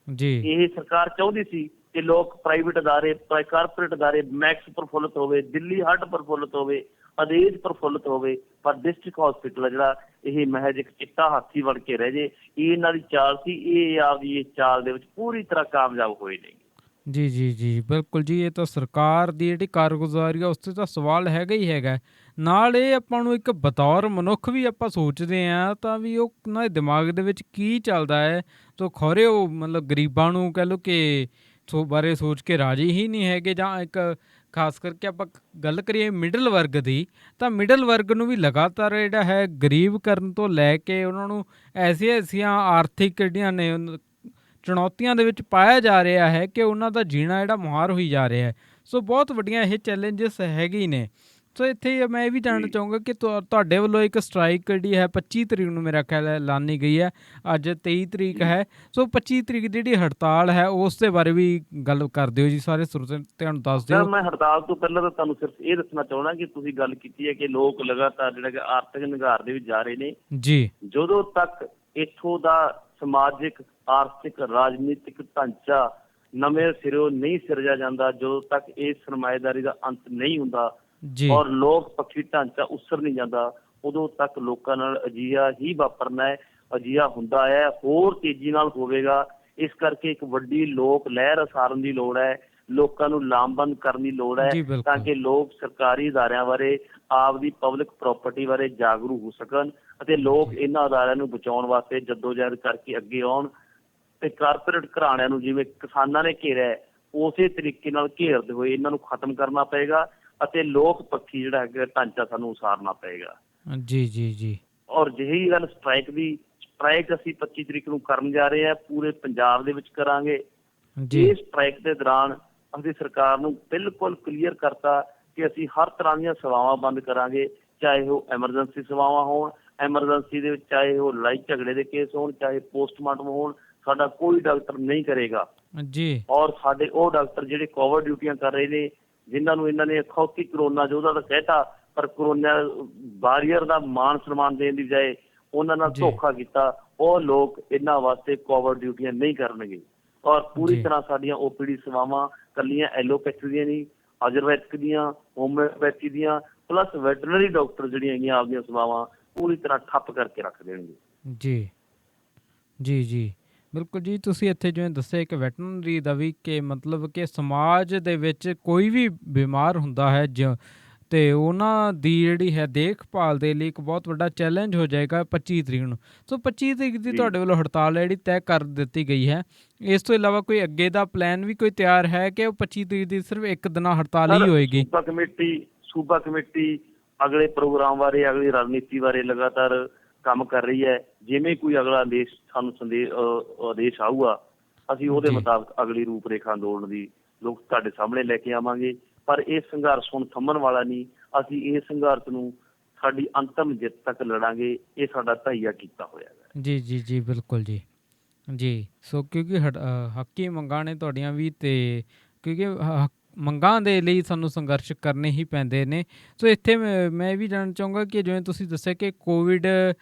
S11: ਇਹ ਸਰਕਾਰ ਚਾਹੁੰਦੀ ਸੀ ਕਿ ਲੋਕ ਪ੍ਰਾਈਵੇਟ ਅਦਾਰੇ, ਕਾਰਪੋਰੇਟ ਅਦਾਰੇ ਮੈਕਸ ਪ੍ਰਫੁੱਲਤ ਹੋਵੇ, ਦਿੱਲੀ ਹਾਰਟ ਪ੍ਰਫੁੱਲਤ ਹੋਵੇ, ਆਦੇਸ਼ ਪ੍ਰਫੁੱਲਤ ਹੋਵੇ, ਪਰ ਡਿਸਟ੍ਰਿਕਟ ਹਸਪੀਟਲ ਜਿਹੜਾ ਇਹ ਮਹਿਜ ਇੱਕ ਚਿੱਟਾ ਹਾਥੀ ਬਣ ਕੇ ਰਹਿ ਜੇ। ਇਹ ਇਹਨਾਂ ਦੀ ਚਾਲ ਸੀ, ਇਹ ਆਪਦੀ ਇਸ ਚਾਲ ਦੇ ਵਿੱਚ ਪੂਰੀ ਤਰ੍ਹਾਂ ਕਾਮਯਾਬ ਹੋਏ ਨਹੀਂ।
S10: ਜੀ ਬਿਲਕੁਲ ਜੀ। ਇਹ ਤਾਂ ਸਰਕਾਰ ਦੀ ਜਿਹੜੀ ਕਾਰਗੁਜ਼ਾਰੀ ਆ ਉਸ 'ਤੇ ਤਾਂ ਸਵਾਲ ਹੈਗਾ ਹੀ ਹੈਗਾ। ਨਾਲ ਇਹ ਆਪਾਂ ਨੂੰ ਇੱਕ ਬਤੌਰ ਮਨੁੱਖ ਵੀ ਆਪਾਂ ਸੋਚਦੇ ਹਾਂ ਤਾਂ ਵੀ ਉਹ ਉਹਨਾਂ ਦੇ ਦਿਮਾਗ ਦੇ ਵਿੱਚ ਕੀ ਚੱਲਦਾ ਹੈ, ਤਾਂ ਖੌਰੇ ਉਹ ਮਤਲਬ ਗਰੀਬਾਂ ਨੂੰ ਕਹਿ ਲਓ ਕਿ ਬਾਰੇ ਸੋਚ ਕੇ ਰਾਜੀ ਹੀ ਨਹੀਂ ਹੈਗੇ। ਜਾਂ ਇੱਕ ਖਾਸ ਕਰਕੇ ਆਪਾਂ ਗੱਲ ਕਰੀਏ ਮਿਡਲ ਵਰਗ ਦੀ, ਤਾਂ ਮਿਡਲ ਵਰਗ ਨੂੰ ਵੀ ਲਗਾਤਾਰ ਜਿਹੜਾ ਹੈ ਗਰੀਬ ਕਰਨ ਤੋਂ ਲੈ ਕੇ ਉਹਨਾਂ ਨੂੰ ਐਸੀਆਂ ਆਰਥਿਕ ਜਿਹੜੀਆਂ ਨੇ ਚੁਣੌਤੀਆਂ ਦੇ ਵਿੱਚ ਪਾਇਆ ਜਾ ਰਿਹਾ ਹੈ ਕਿ ਉਹਨਾਂ ਦਾ ਜੀਣਾ ਜਿਹੜਾ ਮੁਹਾਰ ਹੋਈ ਜਾ ਰਿਹਾ ਹੈ। ਸੋ ਬਹੁਤ ਵੱਡੀਆਂ ਇਹ ਚੈਲੰਜਸ ਹੈਗੇ ਹੀ ਨੇ। ਸੋ ਇੱਥੇ ਮੈਂ ਇਹ ਵੀ ਜਾਣਨਾ ਚਾਹੂੰਗਾ ਕਿ ਤੁਹਾਡੇ ਵੱਲੋਂ ਇੱਕ ਸਟ੍ਰਾਈਕ ਜਿਹੜੀ ਹੈ 25 ਤਰੀਕ ਨੂੰ ਮੇਰਾ ਖਿਆਲ ਹੈ ਐਲਾਨੀ ਗਈ ਹੈ, ਅੱਜ 23 ਤਰੀਕ ਹੈ। ਸੋ 25 ਤਰੀਕ ਦੀ ਜਿਹੜੀ ਹੜਤਾਲ ਹੈ ਉਸ ਦੇ ਬਾਰੇ ਵੀ ਗੱਲ ਕਰ ਦਿਓ ਜੀ, ਸਾਰੇ ਸਰੋਤਿਆਂ ਨੂੰ ਦੱਸ ਦਿਓ।
S11: ਮੈਂ ਹੜਤਾਲ ਤੋਂ ਪਹਿਲਾਂ ਤਾਂ ਤੁਹਾਨੂੰ ਸਿਰਫ ਇਹ ਦੱਸਣਾ ਚਾਹੁੰਦਾ ਕਿ ਤੁਸੀਂ ਗੱਲ ਕੀਤੀ ਹੈ ਕਿ ਲੋਕ ਲਗਾਤਾਰ ਜਿਹੜਾ ਕਿ ਆਰਥਿਕ ਨਿਘਾਰ ਦੇ ਵਿੱਚ ਜਾ ਰਹੇ ਨੇ ਜੀ। ਜਦੋਂ ਤੱਕ ਇੱਥੋਂ ਦਾ ਸਮਾਜਿਕ, ਆਰਥਿਕ, ਰਾਜਨੀਤਿਕ ਢਾਂਚਾ ਨਵੇਂ ਸਿਰੋਂ ਨਹੀਂ ਸਿਰਜਿਆ ਜਾਂਦਾ, ਜਦੋਂ ਤੱਕ ਇਹ ਸਰਮਾਏਦਾਰੀ ਦਾ ਅੰਤ ਨਹੀਂ ਹੁੰਦਾ ਔਰ ਲੋਕ ਪੱਖੀ ਢਾਂਚਾ ਉਸਰ ਨਹੀਂ ਜਾਂਦਾ, ਉਦੋਂ ਤੱਕ ਲੋਕਾਂ ਨਾਲ ਅਜਿਹਾ ਹੀ ਵਾਪਰਨਾ ਹੈ, ਅਜਿਹਾ ਹੁੰਦਾ ਹੈ, ਹੋਰ ਤੇਜ਼ੀ ਨਾਲ ਹੋਵੇਗਾ। ਇਸ ਕਰਕੇ ਇੱਕ ਵੱਡੀ ਲੋਕ ਲਹਿਰ ਉਸਾਰਨ ਦੀ ਲੋੜ ਹੈ, ਲੋਕਾਂ ਨੂੰ ਲਾਮਬੰਦ ਕਰਨ ਦੀ ਲੋੜ ਹੈ ਤਾਂ ਕਿ ਲੋਕ ਸਰਕਾਰੀ ਅਦਾਰਿਆਂ ਬਾਰੇ, ਆਪਦੀ ਪਬਲਿਕ ਪ੍ਰਾਪਰਟੀ ਬਾਰੇ ਜਾਗਰੂਕ ਹੋ ਸਕਣ ਅਤੇ ਲੋਕ ਇਹਨਾਂ ਅਦਾਰਿਆਂ ਨੂੰ ਬਚਾਉਣ ਵਾਸਤੇ ਜੱਦੋਜਹਿਦ ਕਰਕੇ ਅੱਗੇ ਆਉਣ। ਤੇ ਕਾਰਪੋਰੇਟ ਘਰਾਣਿਆਂ ਨੂੰ ਜਿਵੇਂ ਕਿਸਾਨਾਂ ਨੇ ਘੇਰਿਆ, ਉਸੇ ਤਰੀਕੇ ਨਾਲ ਘੇਰਦੇ ਹੋਏ ਇਹਨਾਂ ਨੂੰ ਖਤਮ ਕਰਨਾ ਪਏਗਾ ਅਤੇ ਲੋਕ ਪੱਖੀ ਜਿਹੜਾ ਹੈਗਾ ਢਾਂਚਾ ਸਾਨੂੰ ਉਸਾਰਨਾ ਪਏਗਾ। ਜੀ। ਔਰ ਜਿਹੀ ਗੱਲ ਸਟ੍ਰਾਈਕ ਦੀ, ਸਟ੍ਰਾਈਕ ਅਸੀਂ 25 ਤਰੀਕ ਨੂੰ ਕਰਨ ਜਾ ਰਹੇ ਹਾਂ, ਪੂਰੇ ਪੰਜਾਬ ਦੇ ਵਿੱਚ ਕਰਾਂਗੇ। ਇਸ ਸਟ੍ਰਾਈਕ ਦੇ ਦੌਰਾਨ ਅਸੀਂ ਸਰਕਾਰ ਨੂੰ ਬਿਲਕੁਲ ਕਲੀਅਰ ਕਰਤਾ ਕਿ ਅਸੀਂ ਹਰ ਤਰ੍ਹਾਂ ਦੀਆਂ ਸੇਵਾਵਾਂ ਬੰਦ ਕਰਾਂਗੇ, ਚਾਹੇ ਉਹ ਐਮਰਜੈਂਸੀ ਸੇਵਾਵਾਂ ਹੋਣ, ਐਮਰਜੈਂਸੀ ਦੇ ਵਿੱਚ ਚਾਹੇ ਉਹ ਲੜਾਈ ਝਗੜੇ ਦੇ ਕੇਸ ਹੋਣ, ਚਾਹੇ ਪੋਸਟਮਾਰਟਮ ਹੋਣ, ਸਾਡਾ ਕੋਈ ਡਾਕਟਰ ਨਹੀਂ ਕਰੇਗਾ ਜੀ। ਔਰ ਸਾਡੇ ਉਹ ਡਾਕਟਰ ਜਿਹੜੇ ਕੋਵਿਡ ਡਿਊਟੀਆਂ ਕਰ ਰਹੇ ਨੇ, ਜਿਨ੍ਹਾਂ ਨੂੰ ਇਹਨਾਂ ਨੇ ਅਖੌਤੀ ਕਰੋਨਾ ਯੋਧਾ ਤਾਂ ਕਹਿਤਾ, ਪਰ ਕਰੋਨਾ ਵਾਰੀਅਰ ਦਾ ਮਾਣ ਸਨਮਾਨ ਦੇਣ ਦੀ ਬਜਾਏ ਉਹਨਾਂ ਨਾਲ ਧੋਖਾ ਕੀਤਾ, ਉਹ ਲੋਕ ਇਹਨਾਂ ਵਾਸਤੇ ਕੋਵਿਡ ਡਿਊਟੀਆਂ ਨਹੀਂ ਕਰਨਗੇ। ਔਰ ਪੂਰੀ ਤਰ੍ਹਾਂ ਸਾਡੀਆਂ OPD ਸੇਵਾਵਾਂ ਕੱਲੀਆਂ ਐਲੋਪੈਥੀ ਦੀਆਂ ਨਹੀਂ, ਆਯੁਰਵੈਦਿਕ ਦੀਆਂ, ਹੋਮਿਓਪੈਥੀ ਦੀਆਂ, ਪਲੱਸ ਵੈਟਰਨਰੀ ਡਾਕਟਰ ਜਿਹੜੀਆਂ ਹੈਗੀਆਂ ਆਪਦੀਆਂ ਸੇਵਾਵਾਂ ਪੂਰੀ ਤਰ੍ਹਾਂ ਠੱਪ ਕਰਕੇ ਰੱਖ ਦੇਣਗੇ। ਜੀ ਬਿਲਕੁਲ ਜੀ। ਤੁਸੀਂ ਇੱਥੇ ਜਿਵੇਂ ਦੱਸਿਆ ਇੱਕ ਵੈਟਰਨਰੀ ਦਾ ਵੀ ਕਿ ਮਤਲਬ ਕਿ ਸਮਾਜ ਦੇ ਵਿੱਚ ਕੋਈ ਵੀ ਬਿਮਾਰ ਹੁੰਦਾ ਹੈ ਤੇ ਉਹਨਾਂ ਦੀ ਜਿਹੜੀ ਹੈ ਦੇਖਭਾਲ ਦੇ ਲਈ ਇੱਕ ਬਹੁਤ ਵੱਡਾ ਚੈਲੰਜ ਹੋ ਜਾਏਗਾ 25 ਤਰੀਕ ਨੂੰ। ਸੋ 25 ਤਰੀਕ ਦੀ ਤੁਹਾਡੇ ਵੱਲੋਂ ਹੜਤਾਲ ਜਿਹੜੀ ਤੈਅ ਕਰ ਦਿੱਤੀ ਗਈ ਹੈ। ਇਸ ਤੋਂ ਇਲਾਵਾ ਕੋਈ ਅੱਗੇ ਦਾ ਪਲਾਨ ਵੀ ਕੋਈ ਤਿਆਰ ਹੈ ਕਿ ਉਹ 25 ਤਰੀਕ ਦੀ ਸਿਰਫ ਇੱਕ ਦਿਨਾਂ ਹੜਤਾਲ ਹੀ ਹੋਏਗੀ? ਸੂਬਾ ਕਮੇਟੀ ਅਗਲੇ ਪ੍ਰੋਗਰਾਮ ਬਾਰੇ, ਅਗਲੀ ਰਣਨੀਤੀ ਬਾਰੇ ਲਗਾਤਾਰ ਕੰਮ ਕਰ ਰਹੀ ਹੈ। ਜਿਵੇਂ ਕੋਈ ਅਗਲਾ ਸਾਨੂੰ ਆਦੇਸ਼ ਆਊਗਾ, ਅਸੀਂ ਉਹਦੇ ਮੁਤਾਬਕ ਅਗਲੀ ਰੂਪ ਰੇਖਾ ਅੰਦੋਲਨ ਦੀ ਲੋਕ ਤੁਹਾਡੇ ਸਾਹਮਣੇ ਲੈ ਕੇ ਆਵਾਂਗੇ। ਪਰ ਇਹ ਸੰਘਰਸ਼ ਹੁਣ ਥੰਮਣ ਵਾਲਾ ਨਹੀਂ। ਅਸੀਂ ਇਹ ਸੰਘਰਸ਼ ਨੂੰ ਸਾਡੀ ਅੰਤਮ ਜਿੱਤ ਤੱਕ ਲੜਾਂਗੇ। ਇਹ ਸਾਡਾ ਤਹੀਆ ਕੀਤਾ ਹੋਇਆ ਹੈ।
S10: ਜੀ ਬਿਲਕੁਲ ਜੀ। ਸੋ ਕਿਉਂਕਿ ਹੱਕੀ ਮੰਗਾਂ ਨੇ ਤੁਹਾਡੀਆਂ ਵੀ, ਤੇ ਕਿਉਂਕਿ ਮੰਗਾਂ ਦੇ ਲਈ ਸਾਨੂੰ ਸੰਘਰਸ਼ ਕਰਨੇ ਹੀ ਪੈਂਦੇ ਨੇ। ਸੋ ਇੱਥੇ ਮੈਂ ਇਹ ਵੀ ਜਾਣਨਾ ਚਾਹੂੰਗਾ ਕਿ ਜਿਵੇਂ ਤੁਸੀਂ ਦੱਸਿਆ ਕਿ ਕੋਵਿਡ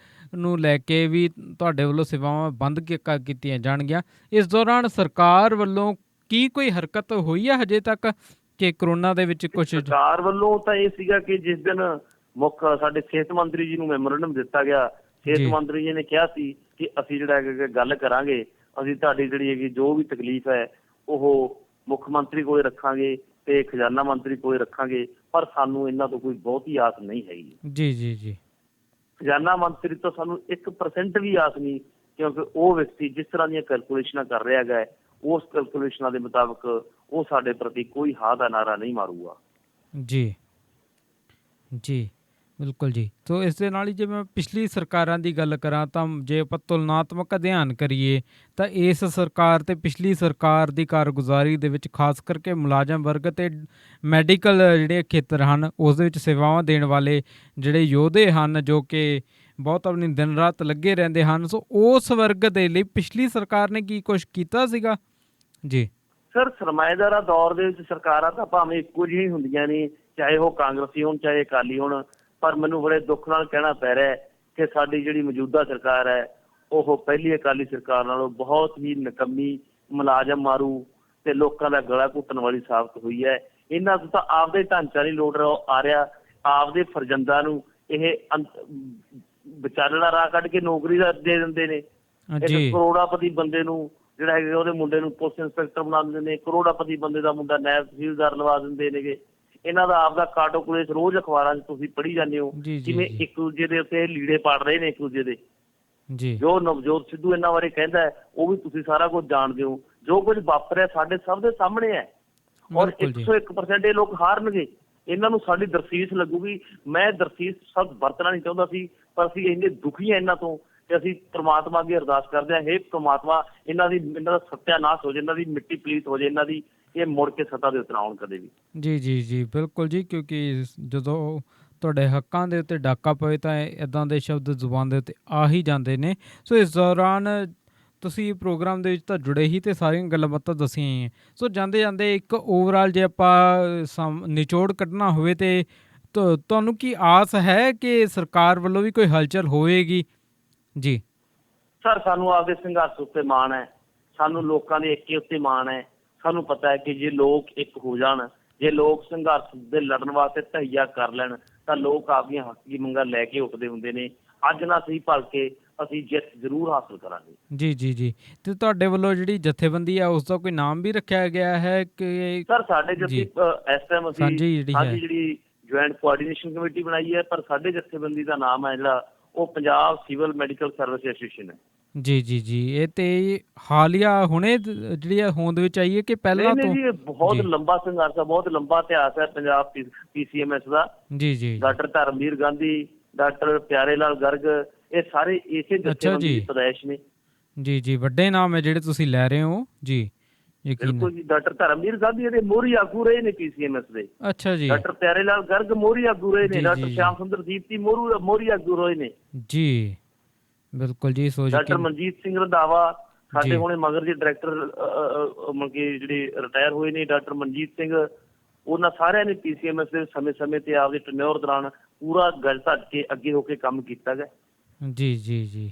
S10: ਨੂੰ ਲੈ ਕੇ ਵੀ ਤੁਹਾਡੇ ਵੱਲੋਂ ਸੇਵਾਵਾਂ ਬੰਦ ਕੀਤੀਆਂ ਜਾਣਗੀਆਂ, ਇਸ ਦੌਰਾਨ ਸਰਕਾਰ ਵੱਲੋਂ ਕੀ ਕੋਈ ਹਰਕਤ ਹੋਈ ਹੈ ਹਜੇ ਤੱਕ ਕਿ ਕਰੋਨਾ ਦੇ ਵਿੱਚ ਕੁਝ?
S11: ਸਰਕਾਰ ਵੱਲੋਂ ਤਾਂ ਇਹ ਸੀਗਾ ਕਿ ਜਿਸ ਦਿਨ ਮੁੱਖ ਸਾਡੇ ਸਿਹਤ ਮੰਤਰੀ ਜੀ ਨੂੰ ਮੈਮੋਰੰਡਮ ਦਿੱਤਾ ਗਿਆ, ਸਿਹਤ ਮੰਤਰੀ ਜੀ ਨੇ ਕਿਹਾ ਸੀ ਕਿ ਅਸੀਂ ਜਿਹੜਾ ਹੈਗਾ ਗੱਲ ਕਰਾਂਗੇ, ਅਸੀਂ ਤੁਹਾਡੀ ਜਿਹੜੀ ਹੈਗੀ ਜੋ ਵੀ ਤਕਲੀਫ ਹੈ ਉਹ ਮੁੱਖ ਮੰਤਰੀ ਕੋਲ ਰੱਖਾਂਗੇ ਤੇ ਖਜ਼ਾਨਾ ਮੰਤਰੀ ਕੋਲ ਰੱਖਾਂਗੇ, ਪਰ ਸਾਨੂੰ ਇਹਨਾਂ ਤੋਂ ਕੋਈ ਬਹੁਤੀ ਆਸ ਨਹੀਂ ਹੈਗੀ। ਜੀ ਖਜ਼ਾਨਾ ਮੰਤਰੀ ਤੋਂ ਸਾਨੂੰ 1% ਵੀ ਆਸ ਨਹੀਂ, ਕਿਉਂਕਿ ਉਹ ਵਿਅਕਤੀ ਜਿਸ ਤਰ੍ਹਾਂ ਦੀਆਂ ਕੈਲਕੂਲੇਸ਼ਨਾਂ ਕਰ ਰਿਹਾ ਹੈਗਾ, ਉਸ ਕੈਲਕੂਲੇਸ਼ਨਾਂ ਦੇ ਮੁਤਾਬਕ ਉਹ ਸਾਡੇ ਪ੍ਰਤੀ ਕੋਈ ਹਾਂ ਦਾ ਨਾਰਾ ਨਹੀਂ ਮਾਰੂਗਾ। ਜੀ
S10: ਬਿਲਕੁਲ ਜੀ। ਸੋ ਇਸ ਦੇ ਨਾਲ ਹੀ ਜੇ ਮੈਂ ਪਿਛਲੀ ਸਰਕਾਰਾਂ ਦੀ ਗੱਲ ਕਰਾਂ ਤਾਂ ਜੇ ਆਪਾਂ ਤੁਲਨਾਤਮਕ ਅਧਿਐਨ ਕਰੀਏ ਤਾਂ ਇਸ ਸਰਕਾਰ ਤੇ ਪਿਛਲੀ ਸਰਕਾਰ ਦੀ ਕਾਰਗੁਜ਼ਾਰੀ ਦੇ ਵਿੱਚ ਖਾਸ ਕਰਕੇ ਮੁਲਾਜ਼ਮ ਵਰਗ ਤੇ ਮੈਡੀਕਲ ਜਿਹੜੇ ਖੇਤਰ ਹਨ ਉਸ ਦੇ ਵਿੱਚ ਸੇਵਾਵਾਂ ਦੇਣ ਵਾਲੇ ਜਿਹੜੇ ਯੋਧੇ ਹਨ ਜੋ ਕਿ ਬਹੁਤ ਆਪਣੀ ਦਿਨ ਰਾਤ ਲੱਗੇ ਰਹਿੰਦੇ ਹਨ, ਸੋ ਉਸ ਵਰਗ ਦੇ ਲਈ ਪਿਛਲੀ ਸਰਕਾਰ ਨੇ ਕੀ ਕੁਛ ਕੀਤਾ ਸੀਗਾ ਜੀ?
S11: ਸਰ, ਸਰਮਾਏਦਾਰਾ ਦੌਰ ਦੇ ਵਿੱਚ ਸਰਕਾਰਾਂ ਤਾਂ ਭਾਵੇਂ ਇੱਕੋ ਜਿਹੀਆਂ ਹੀ ਹੁੰਦੀਆਂ ਨੇ, ਚਾਹੇ ਉਹ ਕਾਂਗਰਸੀ ਹੋਣ ਚਾਹੇ ਅਕਾਲੀ ਹੋਣ, ਪਰ ਮੈਨੂੰ ਬੜੇ ਦੁੱਖ ਨਾਲ ਕਹਿਣਾ ਪੈ ਰਿਹਾ ਕਿ ਸਾਡੀ ਜਿਹੜੀ ਮੌਜੂਦਾ ਸਰਕਾਰ ਹੈ ਉਹ ਪਹਿਲੀ ਅਕਾਲੀ ਸਰਕਾਰ ਨਾਲੋਂ ਬਹੁਤ ਹੀ ਨਿਕੰਮੀ, ਮੁਲਾਜ਼ਮ ਮਾਰੂ ਤੇ ਲੋਕਾਂ ਦਾ ਗਲਾ ਘੁੱਟਣ ਵਾਲੀ ਸਾਬਤ ਹੋਈ ਹੈ। ਇਹਨਾਂ ਤੋਂ ਤਾਂ ਆਪਦੇ ਢਾਂਚਾ ਨਹੀਂ ਲੋੜ ਆ ਰਿਹਾ, ਆਪਦੇ ਫਰਜ਼ੰਦਾਂ ਨੂੰ ਇਹ ਵਿਚਾਲੜਾ ਰਾਹ ਕੱਢ ਕੇ ਨੌਕਰੀ ਦੇ ਦਿੰਦੇ ਨੇ। ਇੱਕ ਕਰੋੜਾਪਤੀ ਬੰਦੇ ਨੂੰ ਜਿਹੜਾ ਹੈਗਾ ਉਹਦੇ ਮੁੰਡੇ ਨੂੰ ਪੁਲਿਸ ਇੰਸਪੈਕਟਰ ਬਣਾ ਦਿੰਦੇ ਨੇ, ਕਰੋੜਾਪਤੀ ਬੰਦੇ ਦਾ ਮੁੰਡਾ ਨਾਇਬ ਤਹਿਸੀਲਦਾਰ ਲਵਾ ਦਿੰਦੇ ਨੇਗੇ। ਇਹਨਾਂ ਦਾ ਆਪਦਾ ਕਾਟੋ ਕੁਲੇਸ ਰੋਜ਼ ਅਖਬਾਰਾਂ 'ਚ ਤੁਸੀਂ ਪੜ੍ਹੀ ਜਾਂਦੇ ਹੋ ਕਿਵੇਂ ਇੱਕ ਦੂਜੇ ਦੇ ਉੱਤੇ ਲੀੜੇ ਪਾੜ ਰਹੇ ਨੇ ਇੱਕ ਦੂਜੇ ਦੇ। ਜੋ ਨਵਜੋਤ ਸਿੱਧੂ ਇਹਨਾਂ ਬਾਰੇ ਕਹਿੰਦਾ ਹੈ ਉਹ ਵੀ ਤੁਸੀਂ ਸਾਰਾ ਕੁਝ ਜਾਣਦੇ ਹੋ। ਜੋ ਕੁਝ ਵਾਪਰਿਆ ਸਾਡੇ ਸਭ ਦੇ ਸਾਹਮਣੇ ਹੈ ਔਰ 101% ਇਹ ਲੋਕ ਹਾਰਨਗੇ। ਇਹਨਾਂ ਨੂੰ ਸਾਡੀ ਦਰਸੀਸ ਲੱਗੂਗੀ। ਮੈਂ ਦਰਸੀਸ ਸਭ ਵਰਤਣਾ ਨਹੀਂ ਚਾਹੁੰਦਾ ਸੀ, ਪਰ ਅਸੀਂ ਇੰਨੇ ਦੁਖੀ ਹਾਂ ਇਹਨਾਂ ਤੋਂ ਕਿ ਅਸੀਂ ਪ੍ਰਮਾਤਮਾ ਅੱਗੇ ਅਰਦਾਸ ਕਰਦੇ ਹਾਂ, ਹੇ ਪ੍ਰਮਾਤਮਾ ਇਹਨਾਂ ਦਾ ਸੱਤਿਆਨਾਸ਼ ਹੋ ਜਾਏ, ਇਹਨਾਂ ਦੀ ਮਿੱਟੀ ਪਲੀਤ ਹੋ ਜਾਏ, ਇਹਨਾਂ ਦੀ ਇਹ ਮੁੜ ਕੇ ਸੱਤਾ ਦੇ ਉੱਤੇ ਆਉਣ ਕਦੇ ਵੀ।
S10: ਜੀ ਬਿਲਕੁਲ ਜੀ, ਕਿਉਂਕਿ ਜਦੋਂ ਤੁਹਾਡੇ ਹੱਕਾਂ ਦੇ ਉੱਤੇ ਡਾਕਾ ਪਵੇ ਤਾਂ ਇੱਦਾਂ ਦੇ ਸ਼ਬਦ ਜ਼ੁਬਾਨ ਦੇ ਉੱਤੇ ਆ ਹੀ ਜਾਂਦੇ ਨੇ। ਸੋ ਇਸ ਦੌਰਾਨ ਤੁਸੀਂ ਪ੍ਰੋਗਰਾਮ ਦੇ ਵਿੱਚ ਤਾਂ ਜੁੜੇ ਹੀ ਤੇ ਸਾਰੀਆਂ ਗੱਲਬਾਤਾਂ ਦੱਸੀਆਂ ਹੀ ਹੈ। ਸੋ ਜਾਂਦੇ ਇੱਕ ਓਵਰਆਲ ਜੇ ਆਪਾਂ ਨਿਚੋੜ ਕੱਢਣਾ ਹੋਵੇ ਤੇ ਤੁਹਾਨੂੰ ਕੀ ਆਸ ਹੈ ਕਿ ਸਰਕਾਰ ਵੱਲੋਂ ਵੀ ਕੋਈ ਹਲਚਲ ਹੋਵੇਗੀ ਜੀ?
S11: ਸਰ, ਸਾਨੂੰ ਆਪਦੇ ਸੰਘਰਸ਼ ਉੱਤੇ ਮਾਣ ਹੈ, ਸਾਨੂੰ ਲੋਕਾਂ ਦੇ ਏਕੇ ਉੱਤੇ ਮਾਣ ਹੈ। ਸਾਨੂੰ ਪਤਾ ਹੈ ਕਿ ਜੇ ਲੋਕ ਇੱਕ ਹੋ ਜਾਣ, ਜੇ ਲੋਕ ਸੰਘਰਸ਼ ਦੇ ਲੜਨ ਵਾਸਤੇ ਤਹਈਆ ਕਰ ਲੈਣ ਤਾਂ ਲੋਕ ਆਪਦੀਆਂ ਹੱਕੀ ਮੰਗਾਂ ਲੈ ਕੇ ਉੱਠਦੇ ਹੁੰਦੇ ਨੇ। ਅੱਜ ਨਾ ਸਹੀ ਭਲਕੇ ਅਸੀਂ ਜਿੱਤ ਜ਼ਰੂਰ ਹਾਸਲ ਕਰਾਂਗੇ। ਜੀ ਤੇ ਤੁਹਾਡੇ ਵੱਲੋਂ ਜਿਹੜੀ ਜਥੇਬੰਦੀ ਆ ਉਸ ਦਾ ਕੋਈ ਨਾਮ ਵੀ ਰੱਖਿਆ ਗਿਆ ਹੈ ਕਿ? ਸਰ, ਸਾਡੇ ਜਥੇ ਇਸ ਟਾਈਮ ਅਸੀਂ ਜਿਹੜੀ ਜੁਆਇੰਟ ਕੋਆਰਡੀਨੇਸ਼ਨ ਕਮੇਟੀ ਬਣਾਈ ਹੈ, ਪਰ ਸਾਡੇ ਜਥੇਬੰਦੀ ਦਾ ਨਾਮ ਹੈ ਜਿਹੜਾ ਉਹ Punjab civil medical service association ਹੈ। ਜੀ ਇਹ ਤੇ ਹਾਲੀਆ ਹੁਣੇ ਜਿਹੜੀ ਹੋਂਦ ਵਿੱਚ ਆਈ ਹੈ ਕਿ ਪਹਿਲਾਂ ਤੋਂ? ਜੀ, ਬਹੁਤ ਲੰਬਾ ਸੰਘਰਸ਼ ਹੈ, ਬਹੁਤ ਲੰਬਾ ਇਤਿਹਾਸ ਹੈ ਪੰਜਾਬ PCMS ਦਾ। ਜੀ ਡਾਕਟਰ ਧਰਮਵੀਰ ਗਾਂਧੀ, ਡਾਕਟਰ ਪਿਆਰੇ ਲਾਲ ਗਰਗ, ਇਹ ਸਾਰੇ ਇਸੇ ਜਥੇਬੰਦੀ ਦੀ ਪੈਦਾਇਸ਼ ਨੇ। ਜੀ ਵੱਡੇ ਨਾਮ ਹੈ ਜਿਹੜੇ ਤੁਸੀਂ ਲੈ ਰਹੇ ਹੋ ਜੀ। ਬਿਲਕੁਲ ਜੀ, ਡਾਕਟਰ ਧਰਮਵੀਰ ਗਾਂਧੀ ਇਹਦੇ ਮੋਹਰੀ ਆਗੂ ਰਹੇ ਨੇ PCMS ਦੇ। ਅੱਛਾ ਜੀ। ਡਾਕਟਰ ਪਿਆਰੇ ਲਾਲ ਗਰਗ ਮੋਹਰੀ ਆਗੂ ਰਹੇ ਨੇ, ਡਾਕਟਰ ਸ਼ਿਆਮ ਸੁੰਦਰ ਦੀਪਤੀ ਮੋਹਰੀ ਆਗੂ ਰਹੇ ਨੇ ਜੀ। ਬਿਲਕੁਲ ਜੀ। ਡਾਕਟਰ ਮਨਜੀਤ ਸਿੰਘ ਰੰਧਾਵਾ ਸਾਡੇ ਹੁਣੇ ਮਗਰ ਜੀ ਡਾਇਰੈਕਟਰ ਮਤਲਬ ਕਿ ਜਿਹੜੇ ਰਿਟਾਇਰ ਹੋਏ ਨੇ, ਡਾਕਟਰ ਮਨਜੀਤ ਸਿੰਘ, ਉਹਨਾਂ ਸਾਰਿਆਂ ਨੇ PCMS ਦੇ ਸਮੇਂ ਤੇ ਆਪਦੇ ਟਨਿਓਰ ਦੌਰਾਨ ਪੂਰਾ ਗੱਲ ਧੱਜ ਕੇ ਅੱਗੇ ਹੋ ਕੇ ਕੰਮ ਕੀਤਾ ਗਿਆ। ਜੀ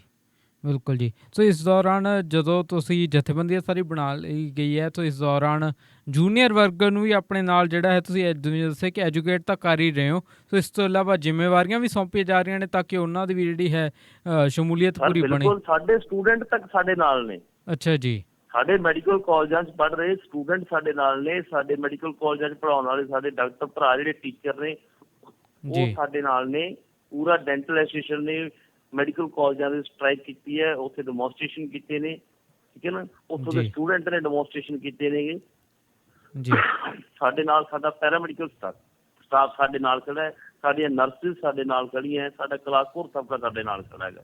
S11: ਬਿਲਕੁਲ ਜੀ। ਸੋ ਇਸ ਦੌਰਾਨ ਜਦੋਂ ਤੁਸੀਂ ਜਥੇਬੰਦੀ ਸਾਰੀ ਬਣਾ ਲਈ ਗਈ ਹੈ ਤਾਂ ਇਸ ਦੌਰਾਨ ਜੂਨੀਅਰ ਵਰਗ ਨੂੰ ਵੀ ਆਪਣੇ ਨਾਲ ਜਿਹੜਾ ਹੈ ਤੁਸੀਂ ਦੱਸਿਆ ਕਿ ਐਜੂਕੇਟ ਤਾਂ ਕਰ ਹੀ ਰਹੇ ਹੋ, ਸੋ ਇਸ ਤੋਂ ਇਲਾਵਾ ਜ਼ਿੰਮੇਵਾਰੀਆਂ ਵੀ ਸੌਂਪੀਆਂ ਜਾ ਰਹੀਆਂ ਨੇ ਤਾਂ ਕਿ ਉਹਨਾਂ ਦੀ ਵੀ ਜਿਹੜੀ ਹੈ ਸ਼ਮੂਲੀਅਤ ਪੂਰੀ ਬਣੇ। ਬਿਲਕੁਲ, ਸਾਡੇ ਸਟੂਡੈਂਟ ਤੱਕ ਸਾਡੇ ਨਾਲ ਨੇ। ਅੱਛਾ ਜੀ। ਸਾਡੇ ਮੈਡੀਕਲ ਕਾਲਜਾਂ 'ਚ ਪੜ੍ਹ ਰਹੇ ਸਟੂਡੈਂਟ ਸਾਡੇ ਨਾਲ ਨੇ। ਸਾਡੇ ਮੈਡੀਕਲ ਕਾਲਜਾਂ 'ਚ ਪੜ੍ਹਾਉਣ ਵਾਲੇ ਸਾਡੇ ਡਾਕਟਰ ਭਰਾ ਜਿਹੜੇ ਟੀਚਰ ਨੇ ਉਹ ਸਾਡੇ ਨਾਲ ਨੇ। ਪੂਰਾ ਡੈਂਟਲ ਐਸੋਸੀਏਸ਼ਨ ਨੇ ਮੈਡੀਕਲ ਕਾਲਜਾਂ ਦੇ ਸਟ੍ਰਾਈਕ ਕੀਤੀ ਹੈ, ਉੱਥੇ ਡੈਮੋਨਸਟ੍ਰੇਸ਼ਨ ਕੀਤੇ ਨੇ, ਠੀਕ ਹੈ ਨਾ। ਉੱਥੋਂ ਦੇ ਸਟੂਡੈਂਟ ਨੇ ਡੈਮੋਨਸਟ੍ਰੇਸ਼ਨ ਕੀਤੇ ਨੇਗੇ ਜੀ। ਸਾਡੇ ਨਾਲ ਸਾਡਾ ਪੈਰਾਮੈਡੀਕਲ ਸਟਾਫ ਸਾਡੇ ਨਾਲ ਖੜਾ ਹੈ, ਸਾਡੀਆਂ ਨਰਸਿਸ ਸਾਡੇ ਨਾਲ ਖੜੀਆਂ ਹੈ, ਸਾਡਾ ਕਲਾਸਪੁਰ ਤਬਕਾ ਸਾਡੇ ਨਾਲ ਖੜਾ ਹੈਗਾ।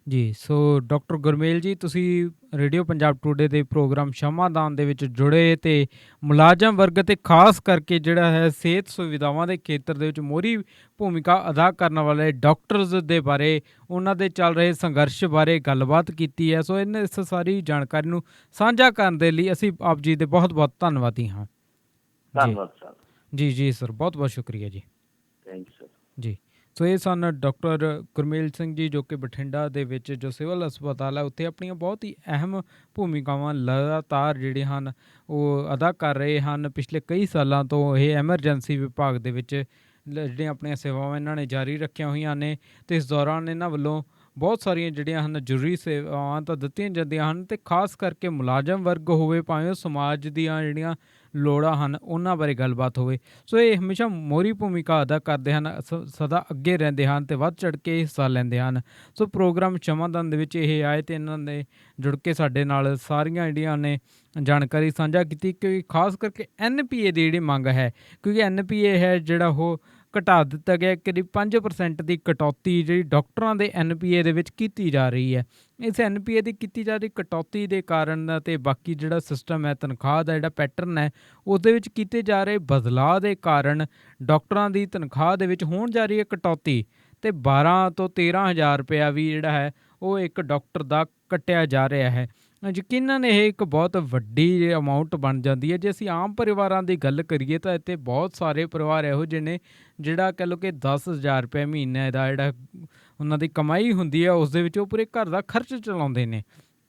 S11: ਜੀ ਸੋ ਡਾਕਟਰ ਗੁਰਮੇਲ ਜੀ, ਤੁਸੀਂ ਰੇਡੀਓ ਪੰਜਾਬ ਟੂਡੇ ਦੇ ਪ੍ਰੋਗਰਾਮ ਸ਼ਮਾਦਾਨ ਦੇ ਵਿੱਚ ਜੁੜੇ ਤੇ ਮੁਲਾਜ਼ਮ ਵਰਗ ਤੇ ਖਾਸ ਕਰਕੇ ਜਿਹੜਾ ਹੈ ਸਿਹਤ ਸੁਵਿਧਾਵਾਂ ਦੇ ਖੇਤਰ ਦੇ ਵਿੱਚ ਮੋਹਰੀ ਭੂਮਿਕਾ ਅਦਾ ਕਰਨ ਵਾਲੇ ਡਾਕਟਰਸ ਦੇ ਬਾਰੇ, ਉਹਨਾਂ ਦੇ ਚੱਲ ਰਹੇ ਸੰਘਰਸ਼ ਬਾਰੇ ਗੱਲਬਾਤ ਕੀਤੀ ਹੈ। ਸੋ ਇਸ ਸਾਰੀ ਜਾਣਕਾਰੀ ਨੂੰ ਸਾਂਝਾ ਕਰਨ ਦੇ ਲਈ ਅਸੀਂ ਆਪ ਜੀ ਦੇ ਬਹੁਤ ਬਹੁਤ ਧੰਨਵਾਦੀ ਹਾਂ। ਧੰਨਵਾਦ ਸਰ। ਜੀ ਸਰ, ਬਹੁਤ ਬਹੁਤ ਸ਼ੁਕਰੀਆ ਜੀ। Thank you sir. ਜੀ ਸੋ ਇਹ ਸਨ ਡਾਕਟਰ ਗੁਰਮੇਲ ਸਿੰਘ ਜੀ, ਜੋ ਕਿ ਬਠਿੰਡਾ ਦੇ ਵਿੱਚ ਜੋ ਸਿਵਲ ਹਸਪਤਾਲ ਹੈ ਉੱਥੇ ਆਪਣੀਆਂ ਬਹੁਤ ਹੀ ਅਹਿਮ ਭੂਮਿਕਾਵਾਂ ਲਗਾਤਾਰ ਜਿਹੜੀਆਂ ਹਨ ਉਹ ਅਦਾ ਕਰ ਰਹੇ ਹਨ। ਪਿਛਲੇ ਕਈ ਸਾਲਾਂ ਤੋਂ ਇਹ ਐਮਰਜੈਂਸੀ ਵਿਭਾਗ ਦੇ ਵਿੱਚ ਜਿਹੜੀਆਂ ਆਪਣੀਆਂ ਸੇਵਾਵਾਂ ਇਹਨਾਂ ਨੇ ਜਾਰੀ ਰੱਖੀਆਂ ਹੋਈਆਂ ਨੇ ਅਤੇ ਇਸ ਦੌਰਾਨ ਇਹਨਾਂ ਵੱਲੋਂ ਬਹੁਤ ਸਾਰੀਆਂ ਜਿਹੜੀਆਂ ਹਨ ਜ਼ਰੂਰੀ ਸੇਵਾਵਾਂ ਤਾਂ ਦਿੱਤੀਆਂ ਜਾਂਦੀਆਂ ਹਨ ਅਤੇ ਖਾਸ ਕਰਕੇ ਮੁਲਾਜ਼ਮ ਵਰਗ ਹੋਵੇ, ਭਾਵੇਂ ਉਹ ਸਮਾਜ ਦੀਆਂ ਜਿਹੜੀਆਂ ਲੋੜਾਂ ਹਨ ਉਹਨਾਂ ਬਾਰੇ ਗੱਲਬਾਤ ਹੋਵੇ। ਸੋ ਇਹ ਹਮੇਸ਼ਾ ਮੋਹਰੀ ਭੂਮਿਕਾ ਅਦਾ ਕਰਦੇ ਹਨ, ਸਦਾ ਅੱਗੇ ਰਹਿੰਦੇ ਹਨ ਅਤੇ ਵੱਧ ਚੜ੍ਹ ਕੇ ਹਿੱਸਾ ਲੈਂਦੇ ਹਨ। ਸੋ ਪ੍ਰੋਗਰਾਮ ਸ਼ਮਾਦਾਨ ਦੇ ਵਿੱਚ ਇਹ ਆਏ ਅਤੇ ਇਹਨਾਂ ਨੇ ਜੁੜ ਕੇ ਸਾਡੇ ਨਾਲ ਸਾਰੀਆਂ ਜਿਹੜੀਆਂ ਨੇ ਜਾਣਕਾਰੀ ਸਾਂਝਾ ਕੀਤੀ, ਕਿਉਂਕਿ ਖਾਸ ਕਰਕੇ NPA ਦੀ ਜਿਹੜੀ ਮੰਗ ਹੈ, ਕਿਉਂਕਿ NPA ਹੈ ਜਿਹੜਾ ਉਹ
S10: ਘਟਾ ਦਿੱਤਾ ਗਿਆ। ਕਰੀਬ 5% ਦੀ ਕਟੌਤੀ ਜਿਹੜੀ ਡਾਕਟਰਾਂ ਦੇ NPA ਦੇ ਵਿੱਚ ਕੀਤੀ ਜਾ ਰਹੀ ਹੈ। ਇਸ NPA ਦੀ ਕੀਤੀ ਜਾ ਰਹੀ ਕਟੌਤੀ ਦੇ ਕਾਰਨ ਅਤੇ ਬਾਕੀ ਜਿਹੜਾ ਸਿਸਟਮ ਹੈ, ਤਨਖਾਹ ਦਾ ਜਿਹੜਾ ਪੈਟਰਨ ਹੈ, ਉਹਦੇ ਵਿੱਚ ਕੀਤੇ ਜਾ ਰਹੇ ਬਦਲਾਅ ਦੇ ਕਾਰਨ ਡਾਕਟਰਾਂ ਦੀ ਤਨਖਾਹ ਦੇ ਵਿੱਚ ਹੋਣ ਜਾ ਰਹੀ ਹੈ ਕਟੌਤੀ, ਅਤੇ 12 ਤੋਂ 13,000 ਰੁਪਇਆ ਵੀ ਜਿਹੜਾ ਹੈ ਉਹ ਇੱਕ ਡਾਕਟਰ ਦਾ ਕੱਟਿਆ ਜਾ ਰਿਹਾ ਹੈ। ਯਕੀਨਨ ਇਹ ਇੱਕ ਬਹੁਤ ਵੱਡੀ ਅਮਾਊਂਟ ਬਣ ਜਾਂਦੀ ਹੈ। ਜੇ ਅਸੀਂ ਆਮ ਪਰਿਵਾਰਾਂ ਦੀ ਗੱਲ ਕਰੀਏ ਤਾਂ ਇੱਥੇ ਬਹੁਤ ਸਾਰੇ ਪਰਿਵਾਰ ਇਹੋ ਜਿਹੇ ਨੇ ਜਿਹੜਾ ਕਹਿ ਲਓ ਕਿ 10,000 ਰੁਪਏ ਮਹੀਨੇ ਦਾ ਜਿਹੜਾ ਉਹਨਾਂ ਦੀ ਕਮਾਈ ਹੁੰਦੀ ਹੈ, ਉਸ ਦੇ ਵਿੱਚ ਉਹ ਪੂਰੇ ਘਰ ਦਾ ਖਰਚ ਚਲਾਉਂਦੇ ਨੇ।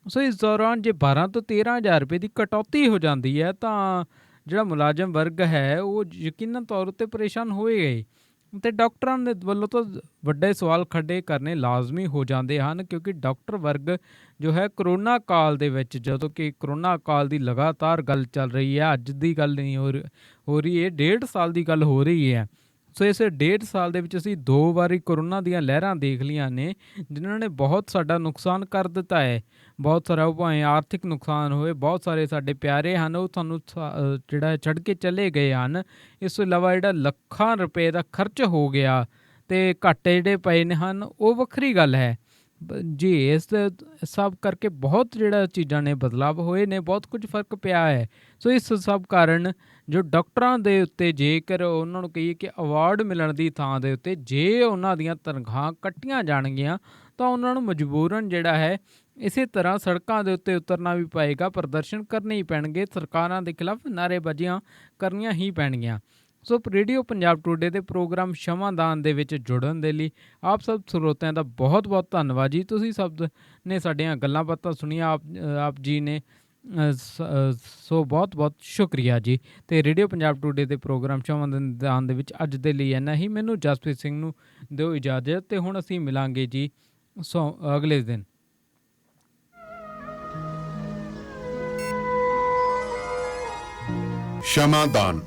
S10: ਸੋ ਇਸ ਦੌਰਾਨ ਜੇ 12 ਤੋਂ 13,000 ਰੁਪਏ ਦੀ ਕਟੌਤੀ ਹੋ ਜਾਂਦੀ ਹੈ ਤਾਂ ਜਿਹੜਾ ਮੁਲਾਜ਼ਮ ਵਰਗ ਹੈ ਉਹ ਯਕੀਨਨ ਤੌਰ ਉੱਤੇ ਪਰੇਸ਼ਾਨ ਹੋਏਗਾ ਹੀ, ਅਤੇ ਡਾਕਟਰਾਂ ਦੇ ਵੱਲੋਂ ਤਾਂ ਵੱਡੇ ਸਵਾਲ ਖੜੇ ਕਰਨੇ ਲਾਜ਼ਮੀ ਹੋ ਜਾਂਦੇ ਹਨ, ਕਿਉਂਕਿ ਡਾਕਟਰ ਵਰਗ ਜੋ ਹੈ ਕਰੋਨਾ ਕਾਲ ਦੇ ਵਿੱਚ, ਜਦੋਂ ਕਿ ਕਰੋਨਾ ਕਾਲ ਦੀ ਲਗਾਤਾਰ ਗੱਲ ਚੱਲ ਰਹੀ ਹੈ, ਅੱਜ ਦੀ ਗੱਲ ਨਹੀਂ ਹੋ ਰਹੀ ਹੈ, 1.5 ਸਾਲ ਦੀ ਗੱਲ ਹੋ ਰਹੀ ਹੈ। ਸੋ ਇਸ 1.5 ਸਾਲ ਦੇ ਵਿੱਚ ਅਸੀਂ 2 ਵਾਰੀ ਕਰੋਨਾ ਦੀਆਂ ਲਹਿਰਾਂ ਦੇਖ ਲਈਆਂ ਨੇ, ਜਿਨ੍ਹਾਂ ਨੇ ਬਹੁਤ ਸਾਡਾ ਨੁਕਸਾਨ ਕਰ ਦਿੱਤਾ ਹੈ। ਬਹੁਤ ਸਾਰਾ ਉਹ ਭਾਵੇਂ ਆਰਥਿਕ ਨੁਕਸਾਨ ਹੋਏ, ਬਹੁਤ ਸਾਰੇ ਸਾਡੇ ਪਿਆਰੇ ਹਨ ਉਹ ਸਾਨੂੰ ਜਿਹੜਾ ਛੱਡ ਕੇ ਚਲੇ ਗਏ ਹਨ। ਇਸ ਤੋਂ ਇਲਾਵਾ ਜਿਹੜਾ ਲੱਖਾਂ ਰੁਪਏ ਦਾ ਖਰਚ ਹੋ ਗਿਆ ਅਤੇ ਘਾਟੇ ਜਿਹੜੇ ਪਏ ਨੇ ਹਨ, ਉਹ ਵੱਖਰੀ ਗੱਲ ਹੈ ਜੀ। ਇਸ ਸਭ ਕਰਕੇ ਬਹੁਤ ਜਿਹੜਾ ਚੀਜ਼ਾਂ ਨੇ ਬਦਲਾਵ ਹੋਏ ਨੇ, ਬਹੁਤ ਕੁਝ ਫਰਕ ਪਿਆ ਹੈ। ਸੋ ਇਸ ਸਭ ਕਾਰਨ ਜੋ ਡਾਕਟਰਾਂ ਦੇ ਉੱਤੇ ਜੇਕਰ ਉਹਨਾਂ ਨੂੰ ਕਹੀਏ ਕਿ ਅਵਾਰਡ ਮਿਲਣ ਦੀ ਥਾਂ ਦੇ ਉੱਤੇ ਜੇ ਉਹਨਾਂ ਦੀਆਂ ਤਨਖਾਹਾਂ ਕੱਟੀਆਂ ਜਾਣਗੀਆਂ ਤਾਂ ਉਹਨਾਂ ਨੂੰ ਮਜਬੂਰਨ ਜਿਹੜਾ ਹੈ ਇਸੇ ਤਰ੍ਹਾਂ ਸੜਕਾਂ ਦੇ ਉੱਤੇ ਉਤਰਨਾ ਵੀ ਪਏਗਾ, ਪ੍ਰਦਰਸ਼ਨ ਕਰਨੇ ਹੀ ਪੈਣਗੇ, ਸਰਕਾਰਾਂ ਦੇ ਖਿਲਾਫ ਨਾਅਰੇਬਾਜ਼ੀਆਂ ਕਰਨੀਆਂ ਹੀ ਪੈਣਗੀਆਂ। ਸੋ ਰੇਡੀਓ ਪੰਜਾਬ ਟੂਡੇ ਦੇ ਪ੍ਰੋਗਰਾਮ ਸ਼ਮਾਦਾਨ ਦੇ ਵਿੱਚ ਜੁੜਨ ਦੇ ਲਈ ਆਪ ਸਭ ਸਰੋਤਿਆਂ ਦਾ ਬਹੁਤ ਬਹੁਤ ਧੰਨਵਾਦ ਜੀ। ਤੁਸੀਂ ਸਭ ਨੇ ਸਾਡੀਆਂ ਗੱਲਾਂ ਬਾਤਾਂ ਸੁਣੀਆਂ, ਆਪ ਜੀ ਨੇ ਸੋ ਬਹੁਤ ਬਹੁਤ ਸ਼ੁਕਰੀਆ ਜੀ। ਅਤੇ ਰੇਡੀਓ ਪੰਜਾਬ ਟੂਡੇ ਦੇ ਪ੍ਰੋਗਰਾਮ ਸ਼ਮਾਦਾਨ ਦੇ ਵਿੱਚ ਅੱਜ ਦੇ ਲਈ ਇੰਨਾ ਹੀ। ਮੈਨੂੰ ਜਸਪ੍ਰੀਤ ਸਿੰਘ ਨੂੰ ਦਿਓ ਇਜਾਜ਼ਤ, ਅਤੇ ਹੁਣ ਅਸੀਂ ਮਿਲਾਂਗੇ ਜੀ ਅਗਲੇ ਦਿਨ।
S2: ਸ਼ਮਾਦਾਨ।